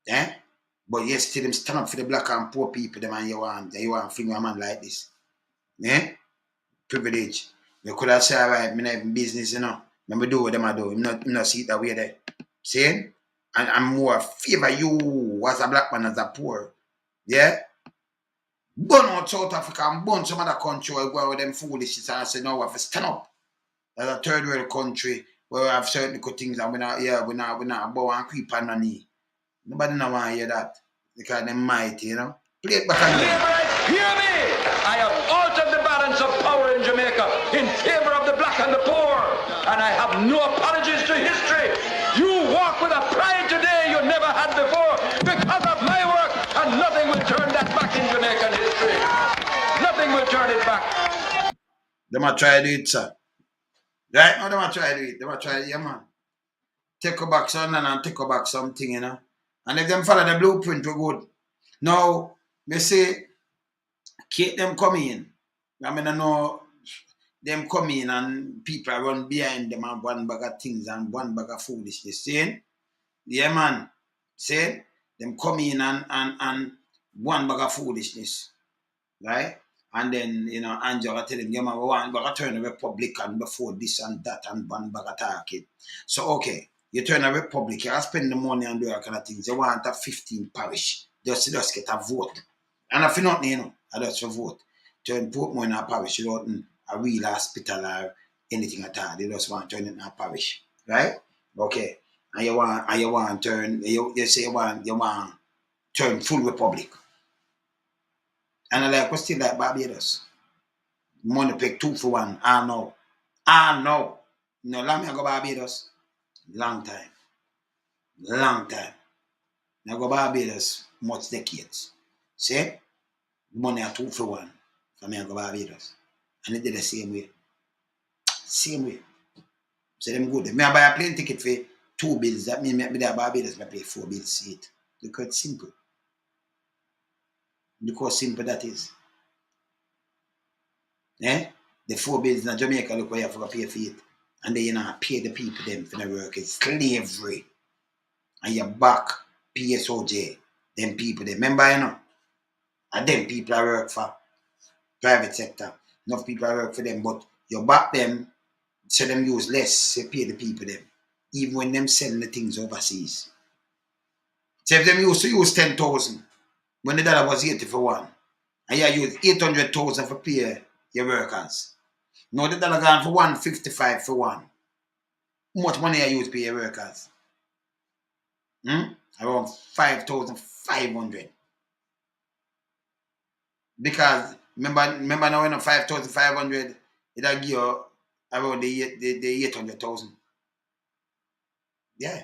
S1: Eh? But yes, still them stand up for the black and poor people, them and you want bring a man like this. Eh? Privilege. You could have said, all right, I'm not in business, you know. Let me do what them I do. I'm not see it that way there. See? And I'm more favor you as a black man as a poor. Yeah? Burn out South Africa and burn some other country where go with them foolishness and say, no, we have to stand up. As a third world country where we have certain good things and we're not bow and creep on the knee. Nobody now want to hear that. Because they're mighty, you know. Play it back on them.
S2: Hear me! I have altered the balance of power in Jamaica in favor of the black and the poor, and I have no apologies to history. You walk with a pride today you never had before because of my work, and nothing will turn that back in Jamaican history. Nothing will turn it back.
S1: They might try to do it, sir. Right now, they might try to do it. They might try to, yeah, man. Take back something and take back something, you know. And if them follow the blueprint, we're good. Now, me say, keep them coming in. I mean, I know them come in and people run behind them and one bag of things and one bag of foolishness. See? Yeah, man. See? Them come in and one bag of foolishness. Right? And then, you know, Angela tell him, yeah, man, we want to turn a Republican before this and that and one bag of talking. So, okay. You turn a Republican, you spend the money and do that kind of things. You want a 15 parish. Just get a vote. And if you not, you know, I just vote. Turn put money in a parish, you don't a real hospital or anything at all. They just want to turn it in a parish. Right? Okay. And you want turn, you say you want turn full republic. And I like we still like Barbados. Money pick 2 for 1. I know. You know, long me I go Barbados. Long time. I go Barbados much decades. See? Money are 2 for 1. For me I go Barbados. And they did the same way. So them good. Me I buy a plane ticket for 2 bills. That means me there Barbados I pay 4 bills seat. Look how simple. Look how simple that is. Eh? The 4 bills in Jamaica, look what you have to pay for it. And then you know pay the people them for the work. It's slavery. And you back PSOJ, them people they remember, you know. And them people I work for private sector. Enough people I work for them, but you back them, so them use less to pay the people them. Even when them selling the things overseas. So if them used to use 10,000 when the dollar was 80 for 1, and you use 800,000 for pay your workers. Now the dollar gone for 155 for 1. How much money you use to pay your workers? Around 5,500. Because remember now when 5,500, it'll give you around the 800,000. Yeah.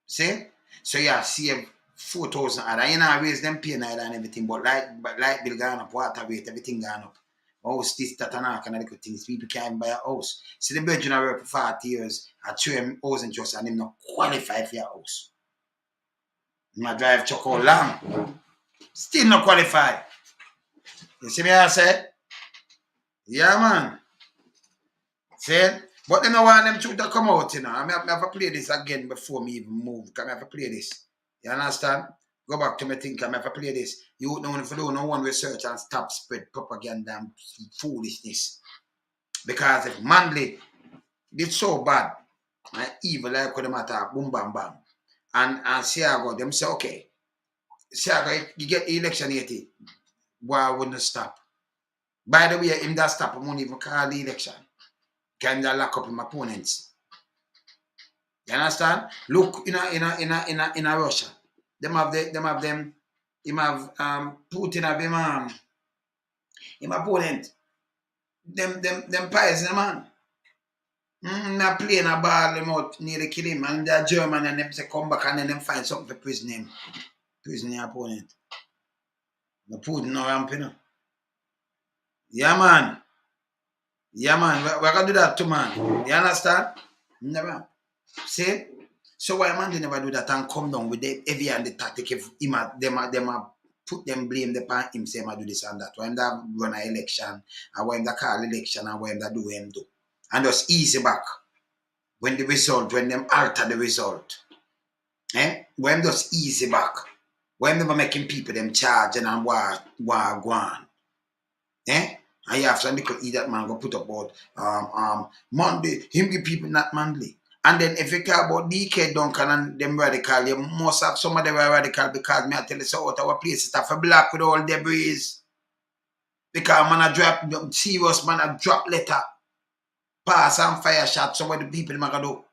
S1: See? So you save 4,000. And you know raise them pay night and everything, but light bill gone up, water rate, everything gone up. House, this, that, and all kind of things. People can't buy a house. See the Virgin I work for 40 years, I show him housing trust and him not qualify for your house. I drive truck all long. Still not qualify. You see me I say? Yeah, man. See? But they don't want them truth to come out, you know. I have to play this again before me even move. I have to play this. You understand? Go back to me think I have to play this. You don't want to do no one research and stop spread propaganda and foolishness. Because if Manley did so bad and evil like what them attack, boom bam bam. And Siago, them say, okay. Siago, you get the election 80. Why wouldn't stop? By the way, him that stop, I won't even call the election. Can they lock up him opponents? You understand? Look in a Russia. Them have them. Him have Putin have him opponent. Them pies, man. Not playing a ball them out nearly kill him. And they're German and them say come back and then them find something for prison him. Prison your opponent. The Putin no ramp, you know. Yeah man. Yeah man. We're gonna do that too, man. You understand? Never. See? So why man they never do that and come down with the heavy and the tactic if them put them blame the pan him say do this and that. When they run an election and when they call election and when they do him do. And just easy back. When them alter the result. When just easy back. When they were making people them charge and war go on. And you have some little idiot man go put up about Monday, him give people not Manley. And then if you care about DK Duncan and them radical, you must have some of them radical because me I tell you so out our place stuff for black with all debris. Because man I drop serious man I drop letter. Pass and fire shot some of the people man do.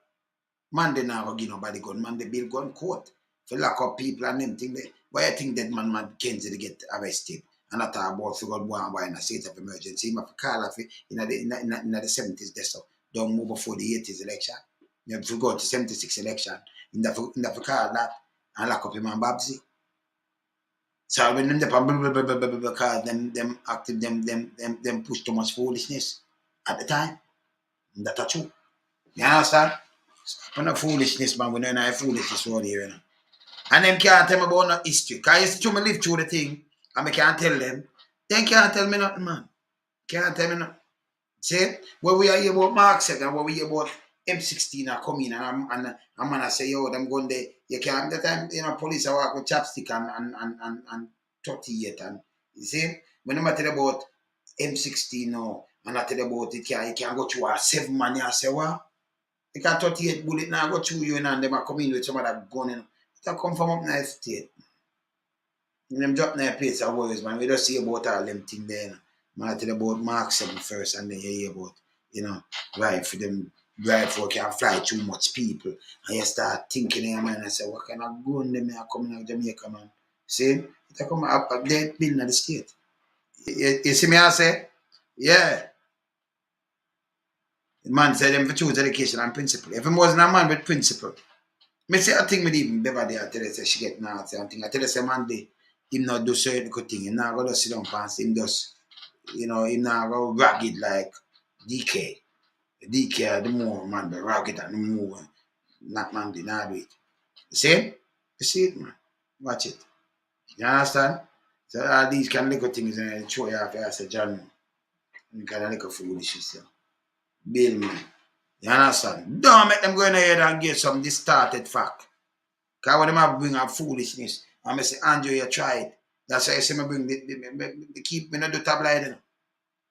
S1: Man they never give nobody gun, man they build gun court. For lock up people and them thing there. Why you think that man Kenzie to get arrested? And I talk about figure out why in a state of emergency. Him have to call off in the 70s there so don't move before the 80s election. You have to go to 76 election. In the call that and lock up him and Babsy. So when them because them active them push too much foolishness at the time. That's true. You understand? Stop no foolishness, man. We don't know foolishness around here, you know. And them can't tell me about no history. Because you live through the thing and I can't tell them. They can't tell me nothing, man. Can't tell me nothing. See? When we are here about Mark said and when we hear about M16 are coming and I'm gonna say, yo, them going there. You can't that time, you know, police are walk with chapstick and 38 and you see? When I tell about M16 now and I tell about it you can go through a 7 man, you say what? You can 38 bullet now go through you and them are coming with some of that gun, you know. That come from up nice state. And them drop in a place of words, man. We just see about all them things there. You know. Man, I tell you about Mark 7 first, and then you hear about, you know, right for them, right for can fly too much people. And you start thinking in your mind, and say, what kind of gun them are coming out of Jamaica, man? See? They come up there building of the state. You see me, I say? Yeah. The man said them for choose education and principle. If he wasn't a man with principle, I say I think me even Beverly I tell her say she get naughty and thing. I tell her say Monday him not do certain good thing. Him not go to sit down pants. Him just him not go ragged like DK. DK the more man the ragged and the more not Monday not do it. You see? You see it man. Watch it. You understand? So all these kind of little things and show you off as a John. You kind of little foolishness. Bill man. You understand? Don't make them go in ahead and get some distorted fact. Because when them have bring up foolishness, and I say, Andrew, you try it. That's why I say, I bring the keep me not do tabloid. You know.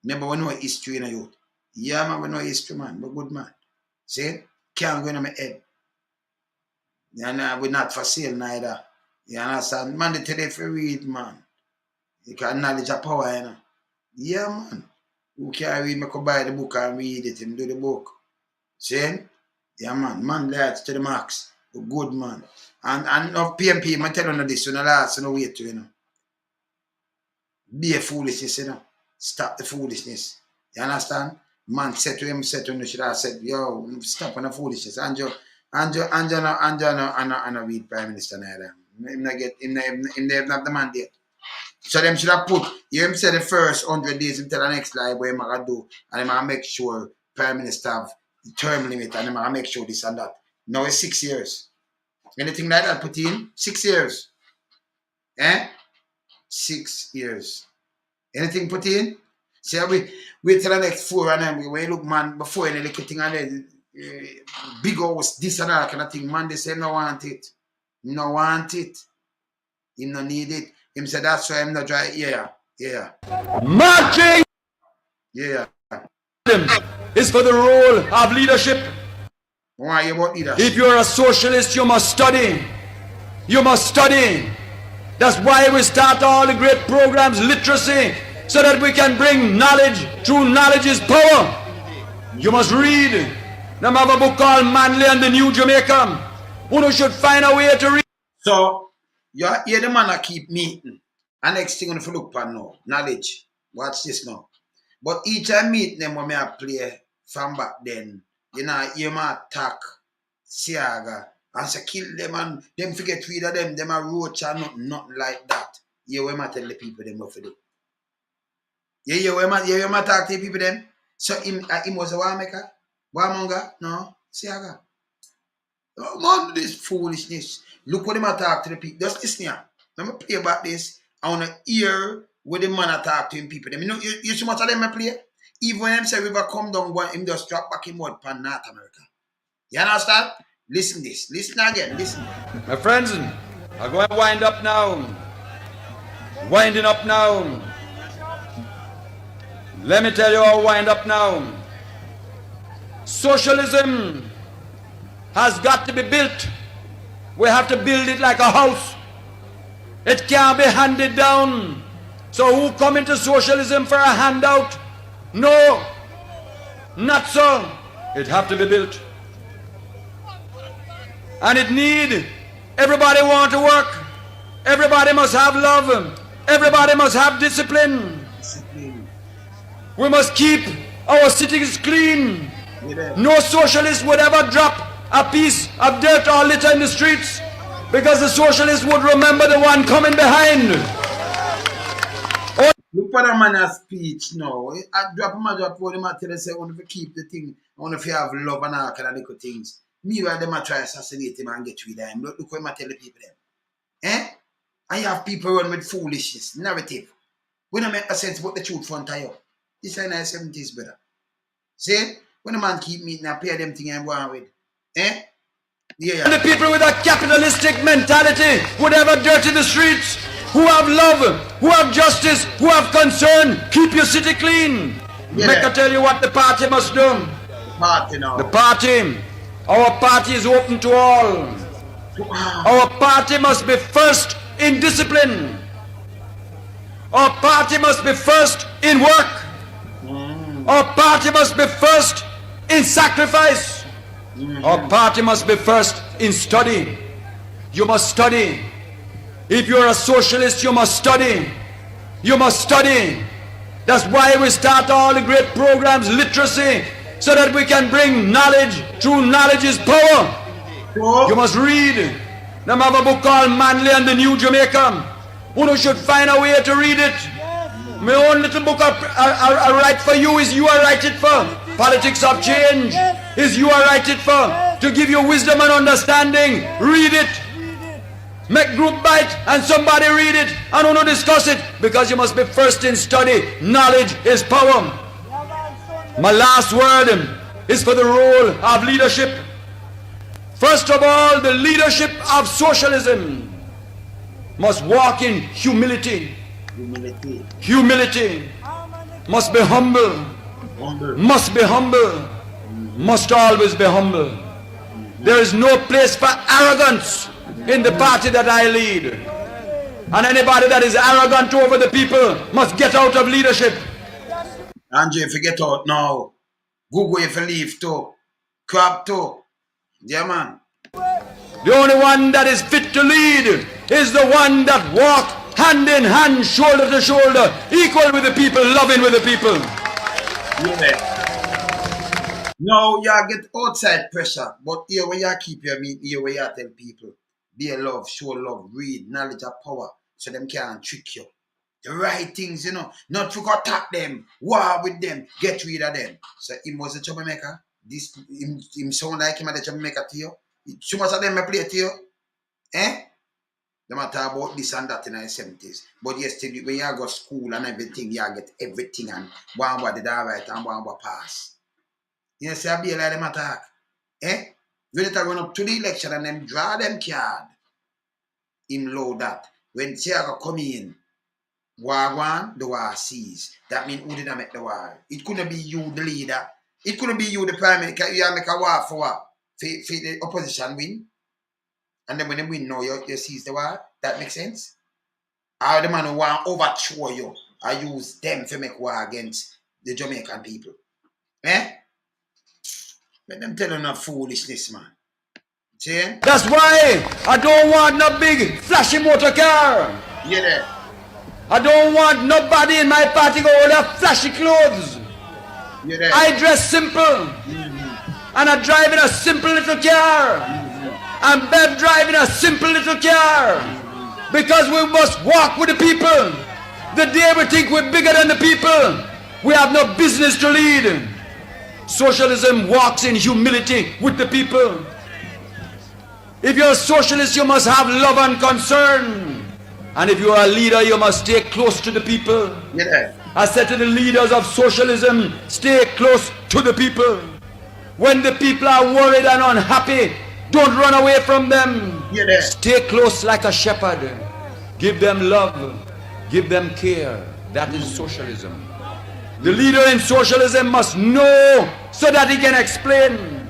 S1: Remember, we know history in the youth. Yeah, man, we know history, man. But good, man. See? Can't go in my head. And we're not for sale neither. You understand? Man, they tell you if you read, man. You can knowledge of power, you know. Yeah, man. Who can read, me could buy the book and read it and do the book. See? Yeah, man. Man, lads to the max. A good man. And of PMP, I tell you this, you know, last, you know, wait to, you know. Be a foolishness, you know. Stop the foolishness. You understand? Man said to him, you should have said, yo, stop on the foolishness. Andrew, no read Prime Minister neither. Him not the mandate. So them should have put, him said the first 100 days until the next live where I'm going to do, and I'm going to make sure Prime Minister have the term limit, and I'm going to make sure this and that. Now it's 6 years. Anything like that put in? 6 years. 6 years. Anything put in? See, we wait till the next 4 and then when you look, man, before any little thing and then big house, this and that kind of thing, man, they say no want it. No want it. Him no need it. Him say that's why him not try. Yeah.
S2: Marching
S1: Yeah.
S2: is for the role of leadership.
S1: Why you about leadership?
S2: If you're a socialist, you must study. You must study. That's why we start all the great programs, literacy, so that we can bring knowledge. True knowledge is power. You must read. Now I have a book called Manley and the New Jamaica. Who should find a way to read.
S1: So, you hear the man that keep meeting. And next thing you have to look for now, knowledge. Watch this now. But each time meet them when I play from back then, you know, you might attack Siaga and say kill them and them forget read of them a roach and nothing like that. You will tell the people them what to do. You will talk to the people them. So him was a warmaker? Warmonger? No, Siaga. Oh, man, this foolishness. Look what him talk to the people. Just listen here. Let me play about this. I want to hear what the man talk to him people. Them. You know, you see much of them I play? Even when them say river come down, him just drop back in mud pan North America. You understand? Listen this. Listen again. Listen.
S2: My friends, I'm going to wind up now. Winding up now. Let me tell you how wind up now. Socialism has got to be built. We have to build it like a house. It can't be handed down. So who come into socialism for a handout? No, not so. It have to be built. And it need, everybody want to work. Everybody must have love. Everybody must have discipline. We must keep our cities clean. No socialist would ever drop a piece of dirt or litter in the streets, because the socialist would remember the one coming behind.
S1: Look for the man's speech now. I drop for him, I tell him, say, I want to keep the thing, I want to have love and all kind of little things. Meanwhile, them try to assassinate him and get rid of him. Look what I tell the people them. I have people run with foolishness, narrative. We don't make a sense about the truth front of you. This is 70s, brother. See? When a man keep meeting and pay them things I'm going with. Yeah.
S2: The people with a capitalistic mentality would ever dirty the streets, who have love, who have justice, who have concern, keep your city clean.
S1: Yeah.
S2: Make I tell you what the party must do.
S1: Party now.
S2: The party, our party is open to all.
S1: Wow.
S2: Our party must be first in discipline. Our party must be first in work. Our party must be first in sacrifice. Our party must be first in study. You must study. If you're a socialist, you must study. You must study. That's why we start all the great programs, literacy, so that we can bring knowledge. True knowledge is power. You must read. Now I have a book called Manley and the New Jamaica. Who should find a way to read it. My own little book I write for you is you I write it for. Politics of change is you I write it for. To give you wisdom and understanding. Read it. Make group bite and somebody read it and want to discuss it, because you must be first in study. Knowledge is power. My last word is for the role of leadership. First of all, the leadership of socialism must walk in humility. Humility. Must be humble. Must be humble. Must always be humble. There is no place for arrogance in the party that I lead. And anybody that is arrogant over the people must get out of leadership.
S1: Andre, if you get out now, Google if you leave too. Crab too. Yeah, man.
S2: The only one that is fit to lead is the one that walks hand in hand, shoulder to shoulder, equal with the people, loving with the people.
S1: Yeah. No, you get outside pressure, but here where you keep your meat, here where you tell people, be a love, show love, read, knowledge of power, so them can't trick you. The right things, not to attack them, war with them, get rid of them. So him was a troublemaker. This him sound like him at the troublemaker to you. So much of them I play to you. They matter about this and that in the 70s. But yesterday, when you go to school and everything, you get everything and one did all right and one pass. You see, I be like them attack. Eh? When they run up to the election and them draw them card, him low that. When Tiago come in, war one, the war cease. That means who did I make the war? It couldn't be you, the leader. It couldn't be you, the prime minister. You make a war for what? For the opposition win. And then when they win now, you seize the war. That makes sense? Or the man who want to overthrow you, I use them to make war against the Jamaican people. Eh? Let them tell you no foolishness, man. See?
S2: That's why I don't want no big flashy motor car.
S1: Yeah, there.
S2: I don't want nobody in my party go with their flashy clothes.
S1: Yeah, there.
S2: I dress simple. And I drive in a simple little car. And Bev drive in a simple little car. Because we must walk with the people. The day we think we're bigger than the people, we have no business to lead. Socialism walks in humility with the people. If you're a socialist, you must have love and concern. And if you're a leader, you must stay close to the people.
S1: Yeah.
S2: I said to the leaders of socialism, stay close to the people. When the people are worried and unhappy, don't run away from them.
S1: Yeah.
S2: Stay close like a shepherd. Give them love. Give them care. That is socialism. The leader in socialism must know so that he can explain.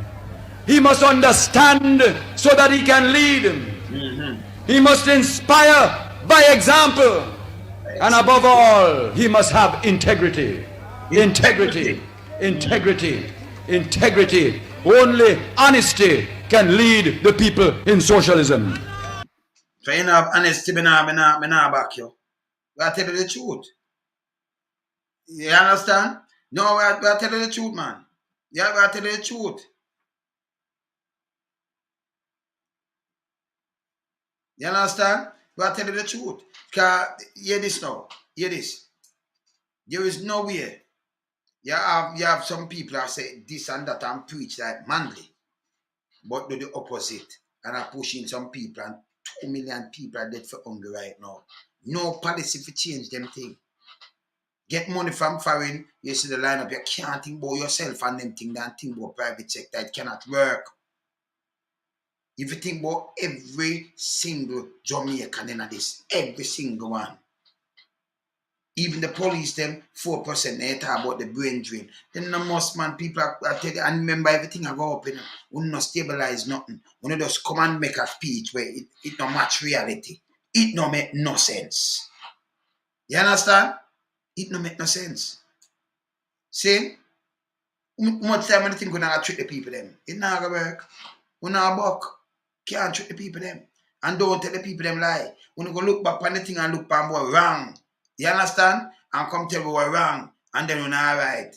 S2: He must understand so that he can lead. He must inspire by example. And above all, he must have integrity. Integrity. Integrity. Integrity. Only honesty can lead the people in socialism.
S1: So you have honesty, me nah back you. We are telling you the truth. You understand? No, we are telling you the truth, man. Yeah, we are telling you the truth. You understand? We are telling you the truth. Because, hear this now. Hear this. There is no way. You have some people that say this and that and preach like Manley, but do the opposite. And are pushing some people, and 2 million people are dead for hunger right now. No policy to change them thing. Get money from foreign, you see the lineup, you can't think about yourself and them thing, and think about private sector, it cannot work. If you think about every single Jamaican in this, every single one, even the police, them 4%, they talk about the brain drain. Then the most man, people are telling you, and remember everything I go up in, we not stabilize nothing. We just come and make a speech where it don't match reality. It don't make no sense. You understand? It don't make no sense. See? Much time when you think we're not treat the people them. It not gonna work. We're not buck. Can't treat the people them. And don't tell the people them lie. When you go look back on the thing and look back we're wrong. You understand? And come tell me we're wrong. And then we're not right.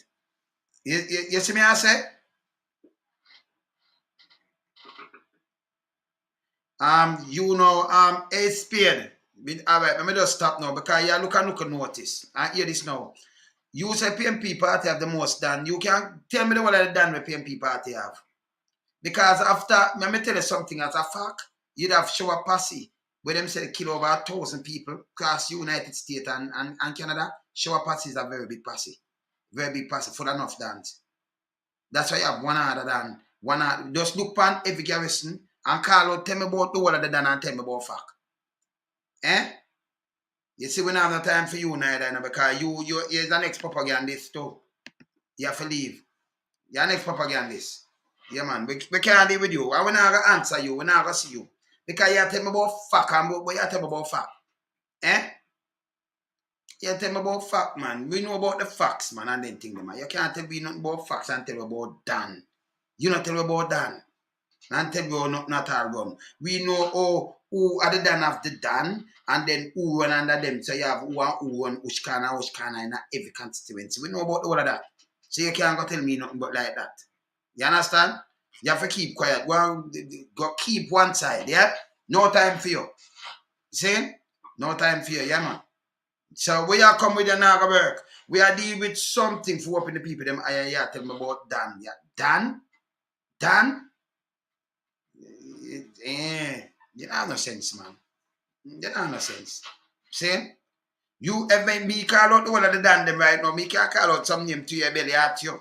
S1: You see me I say? You know, a spade. Alright, let me just stop now because you look and notice. I hear this now. You say PMP party have the most done. You can tell me the what the done with PMP party have. Because after, let me tell you something as a fact, you'd have show a posse where them say they kill over 1,000 people across United States and Canada. Show a posse is a very big posse. Very big posse, full enough dance. That's why you have one other than one other. Just look pan every garrison and call out, tell me about the what they done and tell me about fact. Eh? You see, we don't have no time for you neither, because you're the next propagandist too. You have to leave. You're the next propagandist. Yeah, man. We can't deal with you. We're not going to answer you. We're not going to see you. Because you tell me about fact and what you tell me about fact. Eh? You tell me about fact, man. We know about the facts, man, and then think, man. You can't tell me nothing about facts and tell me about Dan. You not tell me about Dan. And tell me about not all gun. We know who are the Dan of the Dan, and then who run under them. So you have who run which kind in every constituency. We know about all of that. So you can't go tell me nothing but like that. You understand? You have to keep quiet. Go keep one side, yeah? No time for you. See? No time for you, yeah, man. So we are come with your naga work. We are dealing with something for helping the people. Them I tell me about Dan. Yeah. Dan? You have no sense, man. You know, no sense. See? You ever me call out the one of the damn them right now, me can't call out some name to your belly at you.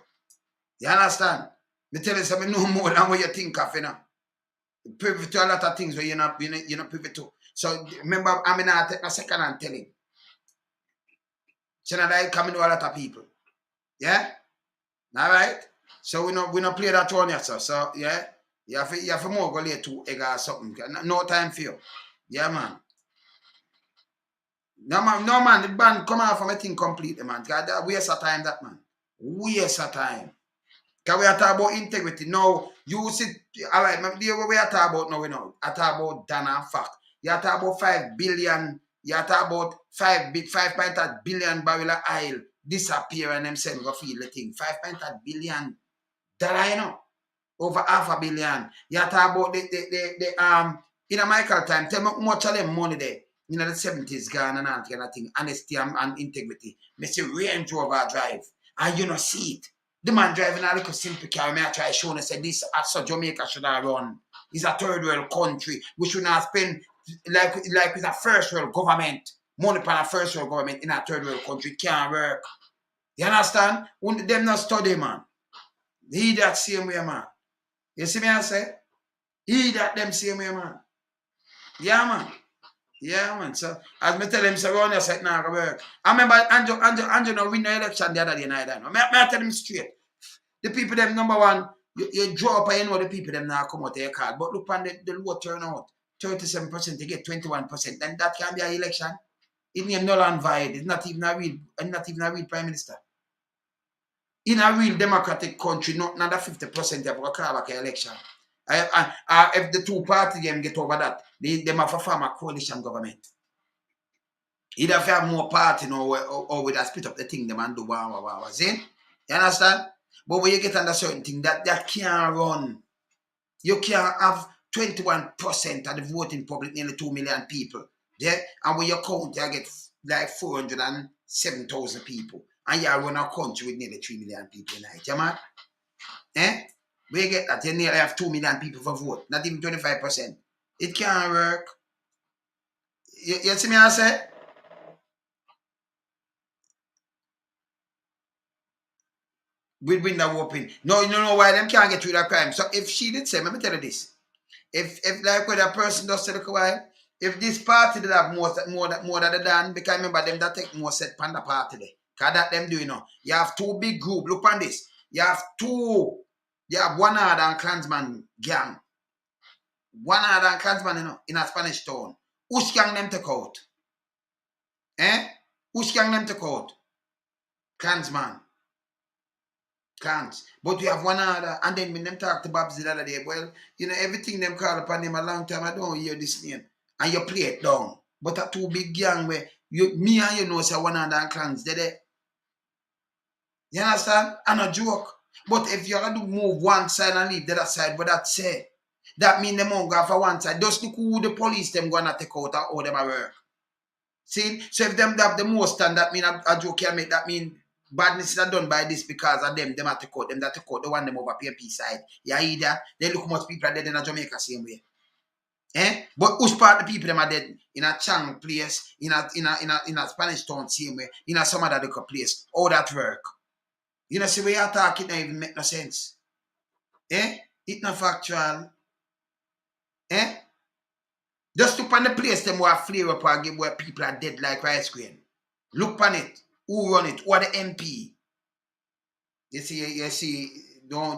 S1: You understand? Me tell you something no more than what you think of, you know. Privy to a lot of things where you're not privy to. So remember, I'm in a take a second and tell him. So now I coming to a lot of people. Yeah? All right? So we not play that one yet, sir. So yeah, you have to more go late to egg or something. No time for you. Yeah, man. No man, the band come out from a thing completely, man. That waste of time, that man. Waste of time. Because we are talking about integrity. Now, you see, all right, we are talking about now, you know. I talk about Dana fact. You are talking about 5 billion, you are talking about 5.8 billion barrel of oil disappear and them saying go feel the thing. 5.8 billion dollar, you know. Over $500 million. You are talking about the in a Michael time, tell me how much of them money there. You know, the 70s gone and all kind of thing. Honesty and integrity. Me see Range Rover drive. And you know see it. The man driving a little simple car, me I try showing and say this so Jamaica should have run. It's a third world country. We should not spend like with a first world government. Money upon a first world government in a third world country. It can't work. You understand? When them not study, man. He that same way, man. You see me I say? He that them same way, man. Yeah, man. Yeah, man. So, as me tell him, so run your set now, go work. I remember Andrew no win the election the other day night. I tell him straight. The people them number one, you draw up and you know the people them now come out of your card. But look on the low turnout. 37% to get 21%. Then that can be an election. It name null and void. It's not even a real prime minister. In a real democratic country, not another 50% of a call back an election. If the two party them get over that, they have to form a coalition government. Either if you have more party or with a split up the thing, them and do see? You understand? But when you get under certain thing, that can't run. You can't have 21% of the voting public, nearly 2 million people. Yeah? And when you count, you get like 407,000 people. And you run a country with nearly 3 million people in it. Yeah, man? Eh? Where you get that? You nearly have 2 million people for vote. Not even 25%. It can't work. You see me I say? With window open. No, you know why them can't get rid of crime. So if she did say, let me tell you this. If like when a person does say, look why, if this party did have more than the done, because remember them that take more set pan the party there. Because that them do, you know. You have two big group. Look on this. You have one other Klansman gang. One other Klansman, you know, in a Spanish town. Which gang them take out? Which gang them take out? Klansman. Can't. But we have one other, and then when them talk to Babs the other day, well, you know, everything them call upon him a long time, I don't hear this name. And you play it down. But a two big gang where me and you know say one other clans, they there. You understand? And a joke. But if you're going to move one side and leave the other side, what that say? That mean them won't go for one side. Just look who the police them gonna take out or how them a work. See? So if them have the most stand, that mean a joke can make, that mean badness is done by this because of them have to cut, them that to cut, the one them over PMP side. Yeah, either they look much people are dead in a Jamaica same way. But which part of the people them are dead in a Chang place, in a Spanish town same way, in a some other local place. All that work. You know, see where you're talking, it don't even make no sense. It's not factual. Just look on the place them where flare up or give where people are dead like rice grain. Look on it. Who run it? Who are the MP? You see, don't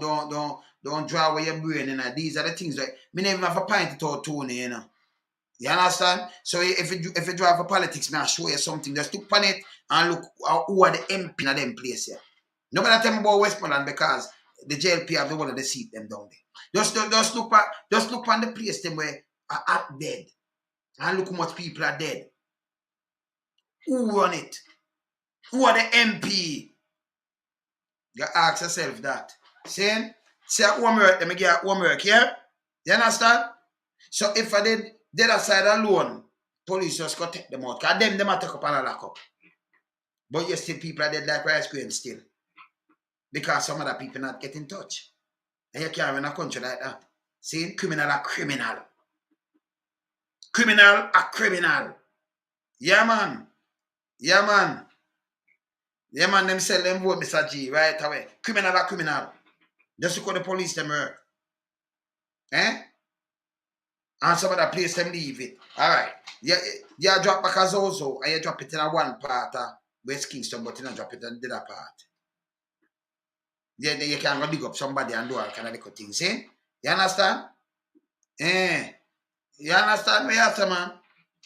S1: draw away your brain, you know. These are the things that me never have a pint it out Tony, you know. You understand? So if you drive for politics, me I show you something. Just look on it and look who are the MP in them place here. Nobody tell me about Westmoreland because the JLP have the one of the seat them down there. Just look on the place them where are at dead. And look how much people are dead. Who run it? Who are the MP? You ask yourself that. See homework, let me get homework here. You understand? So if I did the other side alone, police just go take them out. Because them are take up and a lock up. But you still people are dead like rice grain still. Because some other people not get in touch. And you can't run a country like that. See, criminal are criminal. Criminal a criminal. Yeah, man. Yeah, man. Yeah, man, them sell them vote, Mr. G, right away. Criminal a criminal. Just look at the police them work. Eh? And some other place them leave it. Alright. You drop back a Zozo and you drop it in a one part of West Kingston, but you don't drop it in the other part. Then you can go dig up somebody and do all kind of little things, eh? You understand? Eh? You understand me after, man?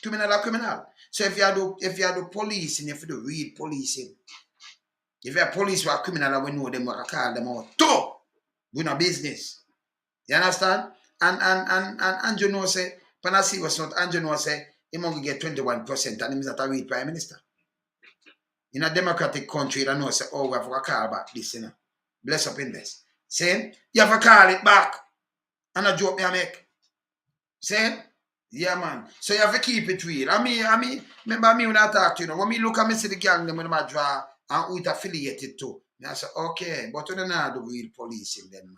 S1: Criminal or criminal. So if you do policing, if you do real policing, if you have police who are criminal, we know them, we can call them out. Two! We no business. You understand? And you know, say, when I see what's not, and you know, say, he might get 21% and he's not a real prime minister. In a democratic country, you know, say, oh, we have to call back this, you know. Bless up in this. See? You have to call it back. And a joke me I make. See? Yeah, man. So you have to keep it real. I mean, remember me when I talk to you, know, when me look at me see the gang, them when I draw, and who it affiliated to. I say, okay, but we don't know the real policing then, man.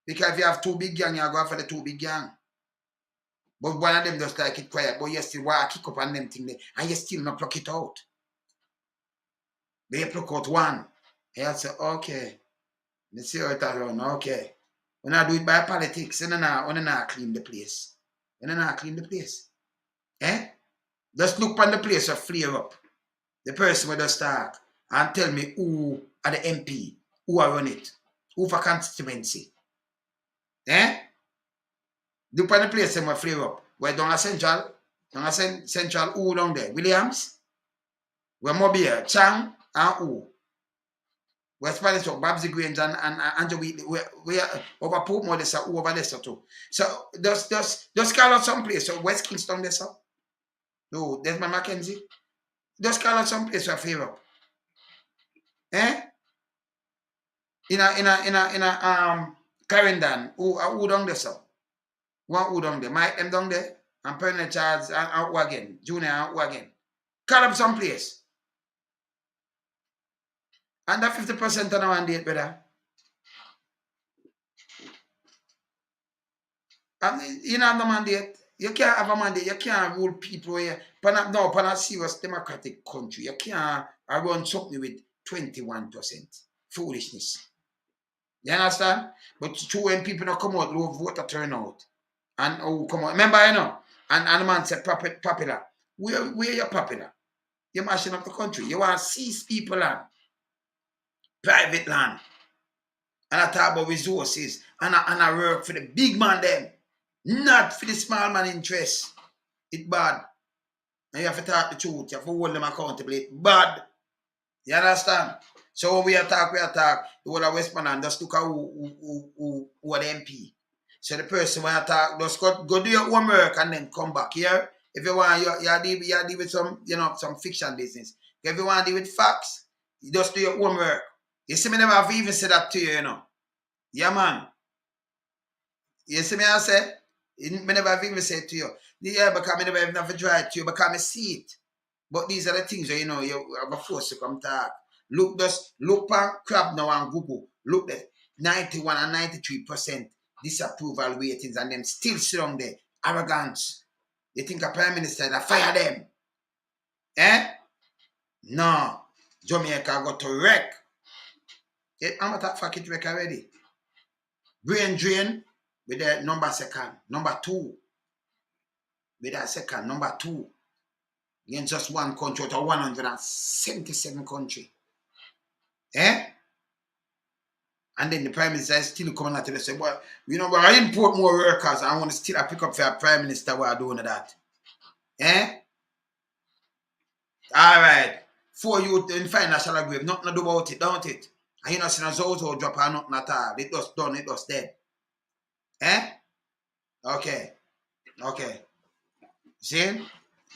S1: Because if you have two big gang, you go for the two big gang. But one of them just like it quiet, but you still want to kick up on them thing there, and you still not pluck it out. They pluck out one. You say, okay. Let's see how it around. Okay. When I do it by politics, and then I clean the place. And then I clean the place. Eh? Just look on the place and flare up. The person will just talk and tell me who are the MP, who are run it, who for constituency. Eh? Look on the place and will flare up. Where down a central who down there? Williams? Where Mobile, Chang, and who? Where Spanish talk, Babsy Grange and Andrew Wheatley, where over Pope Modesta, who over there too. So just call out some place. So West Kingston there, so. No, there's my Mackenzie. Just call out some place for favor. Eh? In a Clarendon, who down there, so. One who down there, Mike them down there, and Permanent Charles and who again, Junior and who again. Call up some place. Under 50% on our mandate, brother. And you know the mandate. You can't have a mandate. You can't rule people here. Pan a serious democratic country. You can't run something with 21%. Foolishness. You understand? But true when people don't come out, low voter turnout. And come out. Remember, you know, and the man said popular. Where you popular? You're mashing up the country. You want to seize people land. Private land. And I talk about resources. And I work for the big man them. Not for the small man interest. It's bad. And you have to talk the truth. You have to hold them accountable. It's bad. You understand? So when we attack. The whole of Westmoreland just look at who are the MP. So the person when attack, just go do your homework and then come back here. If you want, you deal with some, you know, some fiction business. If you want to deal with facts, you just do your homework. You see me never have even said that to you, you know. Yeah, man. You see me I say? I never have even said to you. Yeah, because I never have never tried to you, because I see it. But these are the things that, you know, you have a force to come talk. Look on crab now on Google. Look at 91 and 93% disapproval ratings and them still sit on there. Arrogance. You think a prime minister that fire them? Eh? No. Jamaica got to wreck. I'm not that fucking wreck already. Brain drain with the number second. Number 2. With that second. Number 2. Against just one country out of 177 country. Eh? And then the prime minister is still coming out and say, well, you know, I import more workers. I want to still pick up for a prime minister while doing that. Eh? All right. For you in financial agreement, nothing to do about it, don't it? And you know, see no Zozo drop or nothing at all. It just done, it just dead. Eh? Okay. See?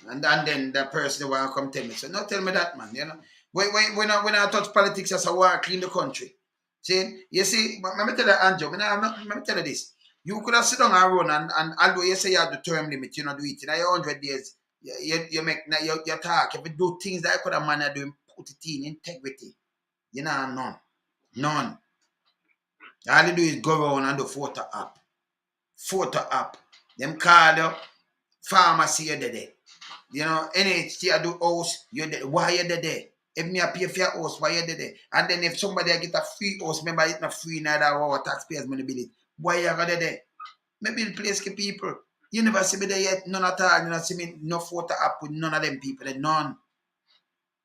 S1: And then the person will come tell me. So no tell me that, man. You know. When I touch politics, that's how I clean the country. See? You see, let me tell you, Andrew, let me tell you this. You could have sit down and run and although you say you have the term limit, you know, do it in 100 days. You make you talk. If you do things that I could have managed doing, put it in integrity. You know, none. All you do is go around and do photo app. Them call you Pharmacy, you're there. You know, NHT I do house, you're there. Why you're there? If me a pay for your house, why you're there? And then if somebody get a free house, remember it's not free neither our taxpayers money bill it. Why you're there? Maybe the place for people. You never see me there yet, none at all. You never see me no photo up with none of them people. There. None.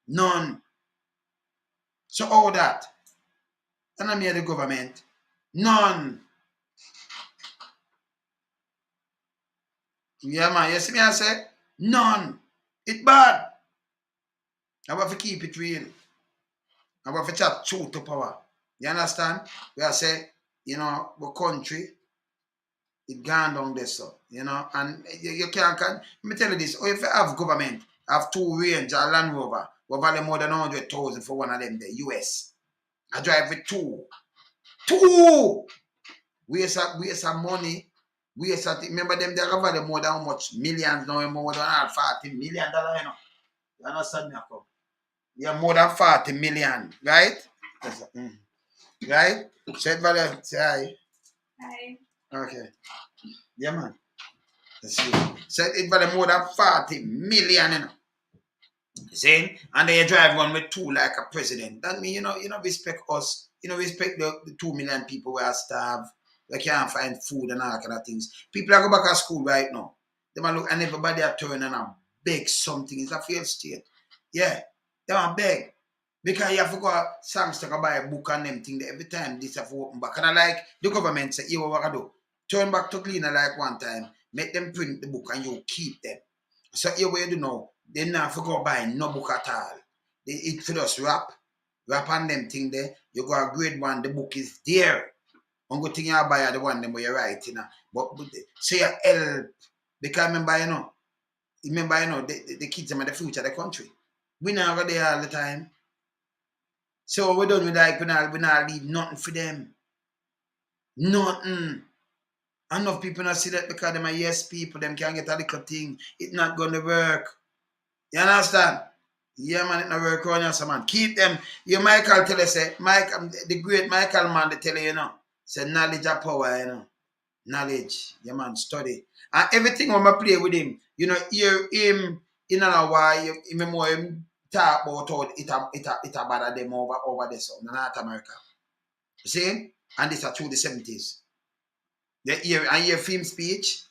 S1: None. So all that. And I'm here the government. None. Yeah, man. You see me I say? None. It's bad. I want to keep it real. I want to chat truth to power. You understand? We are say, you know, the country, it gone down there, so, you know, and you can't, let me tell you this, if you have government, have 2 Range or Land Rover, we value more than 100,000 for one of them, the US. I drive with 2. 2! Waste of money. Remember them, they value more than how much? Millions now, more than $40 million, you know. You understand me? Yeah, more than 40 million, right? Right? So it value, say hi. Hi. Okay. Yeah, man. Let's see. So it value more than 40 million, you know. See? And then you drive one with 2 like a president. That means, you know, respect us. You know, respect the 2 million people who are starved. They can't find food and all kind of things. People are go back to school right now. They might look and everybody are turning and beg something. It's a failed state. Yeah. They want beg. Because you have to go songs to go buy a book and them thing every time this have to open back. And I like the government say, you what I do. Turn back to cleaner like one time. Make them print the book and you keep them. So here what you do now, they not for go buy no book at all. They eat for us wrap on them thing there. You go a grade 1, the book is there. One good thing you buy the one them where you write, you know. But say you help. Because remember, you know, the kids are the future of the country. We not go there all the time. So we done with like we not leave nothing for them. Nothing. Enough people not see that because them are yes people, them can't get a little thing. It's not gonna work. You understand? Yeah, man, it not work on you, so man. Keep them. You Michael tell us, say, the great Michael man, they tell you know. Say knowledge of power, you know. Knowledge. Yeah, man, study. And everything when I play with him, you know, hear him, you know why him more him talk about all it bother them over there, so North America. You see? And this are through the 70s. They hear film speech.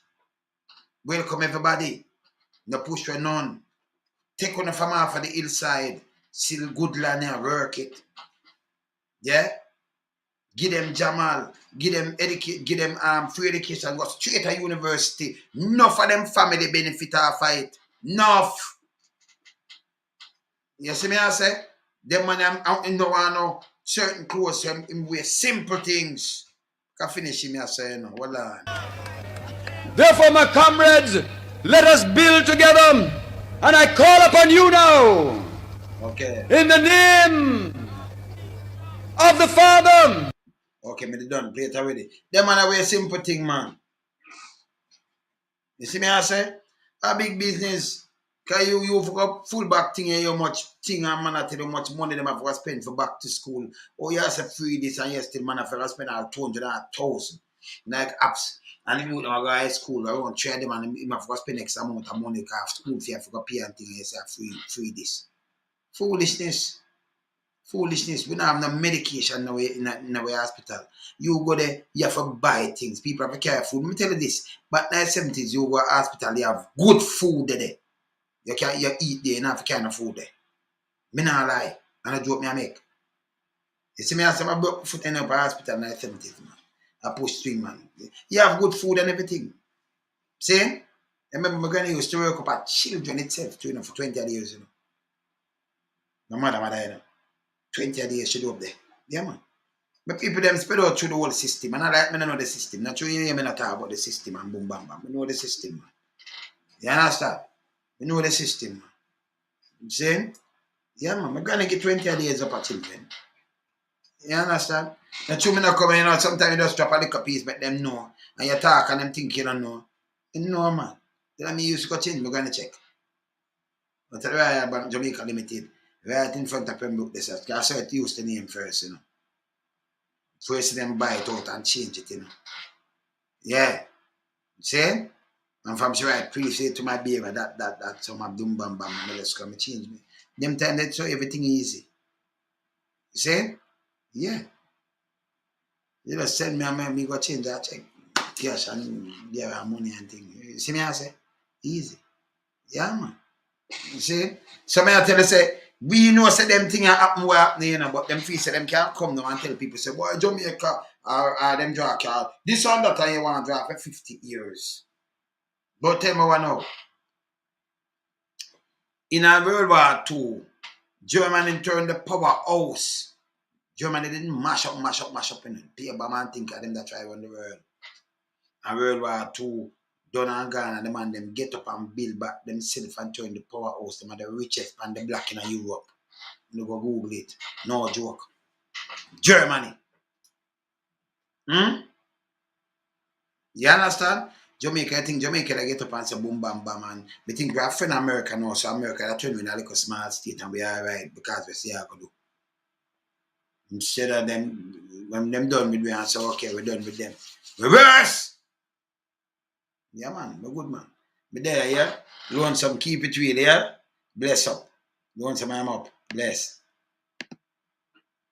S1: Welcome everybody. No push for none. Take one from off of the hillside. Still good land here, work it. Yeah? Give them Jamal. Give them free education. Go straight to university. Enough of them family benefit off of it. Enough. You see me I say? Them man I'm no one know certain clothes him wear simple things. Can finish him I say no. Hold on.
S2: Therefore, my comrades, let us build together. And I call upon you now.
S1: Okay.
S2: In the name of the Father.
S1: Okay, me done. Play it already. Them man wear simple thing, man. You see me I say? A big business. Cause you forgot full back thing and how much thing and man I tell you how much money them have to spend for back to school. Oh, you have to free this and you still man have to spend all 200,000. Like apps. And if you go to high school, I want to trade them and you have to spend X amount of money because school fee have to pay and thing and you say free this. Foolishness. Foolishness. We don't have no medication now in our hospital. You go there, you have to buy things. People have to carry food. Let me tell you this. But in the 70s, you go to hospital, you have good food there. You eat there, you have kind of food there. Me not lie. And I joke me I make. You see me, I say I broke foot in the hospital in the 70s, man. I push string, man. You have good food and everything. See? I remember my granny used to work up at children itself, you know, for 20 years, you know. My mother, you know. 20 years she do up there. Yeah, man. But people them spread out through the whole system. And I like me know the system. Not you hear me not talk about the system and boom bam bam. I know the system, man. You understand? We know the system, man. You see? Yeah, man. My granny get 20 years up at children. You understand? Now true me not come, you know, sometimes you just drop a little piece, but them know. And you talk and them think you don't know. You know, man. Then me used to go change, I'm going to check. But the Royal Bank Jamaica Limited, right in front of Pembroke, this I saw it used the name first, you know. First them buy it out and change it, you know. Yeah. See? And from so I appreciate to my baby that some of them bam bam and just come and change me. Them time they so everything easy. You see? Yeah. You just send me and me go change that check. Cash and there are money and thing. You see me I say? Easy. Yeah man. You see? So me I tell you say we know say them thing happen where happen, you know, but them feel say them can't come now and tell people say, boy, Jamaica or them draw card. This one that time you want to draw for 50 years. But tell me what now. In a World War II, Germany turned the powerhouse. Germany didn't mash up in it. People man think of them that try run the world. And World War II, done and gone, and the man them get up and build back themselves and turn the powerhouse. Them are the richest and the black in Europe. You go Google it. No joke. Germany. You understand? Jamaica, I think Jamaica they get up and say boom bam bam, and we think we have friend America now, so America that turn in a little smart state and we are alright because we see how to do. Instead of them, when them done with me and say, okay, we're done with them. Reverse! Yeah, man, we're good, man. Be there, yeah? Loan some, keep it real, yeah? Bless up. Loan some, I'm up. Bless.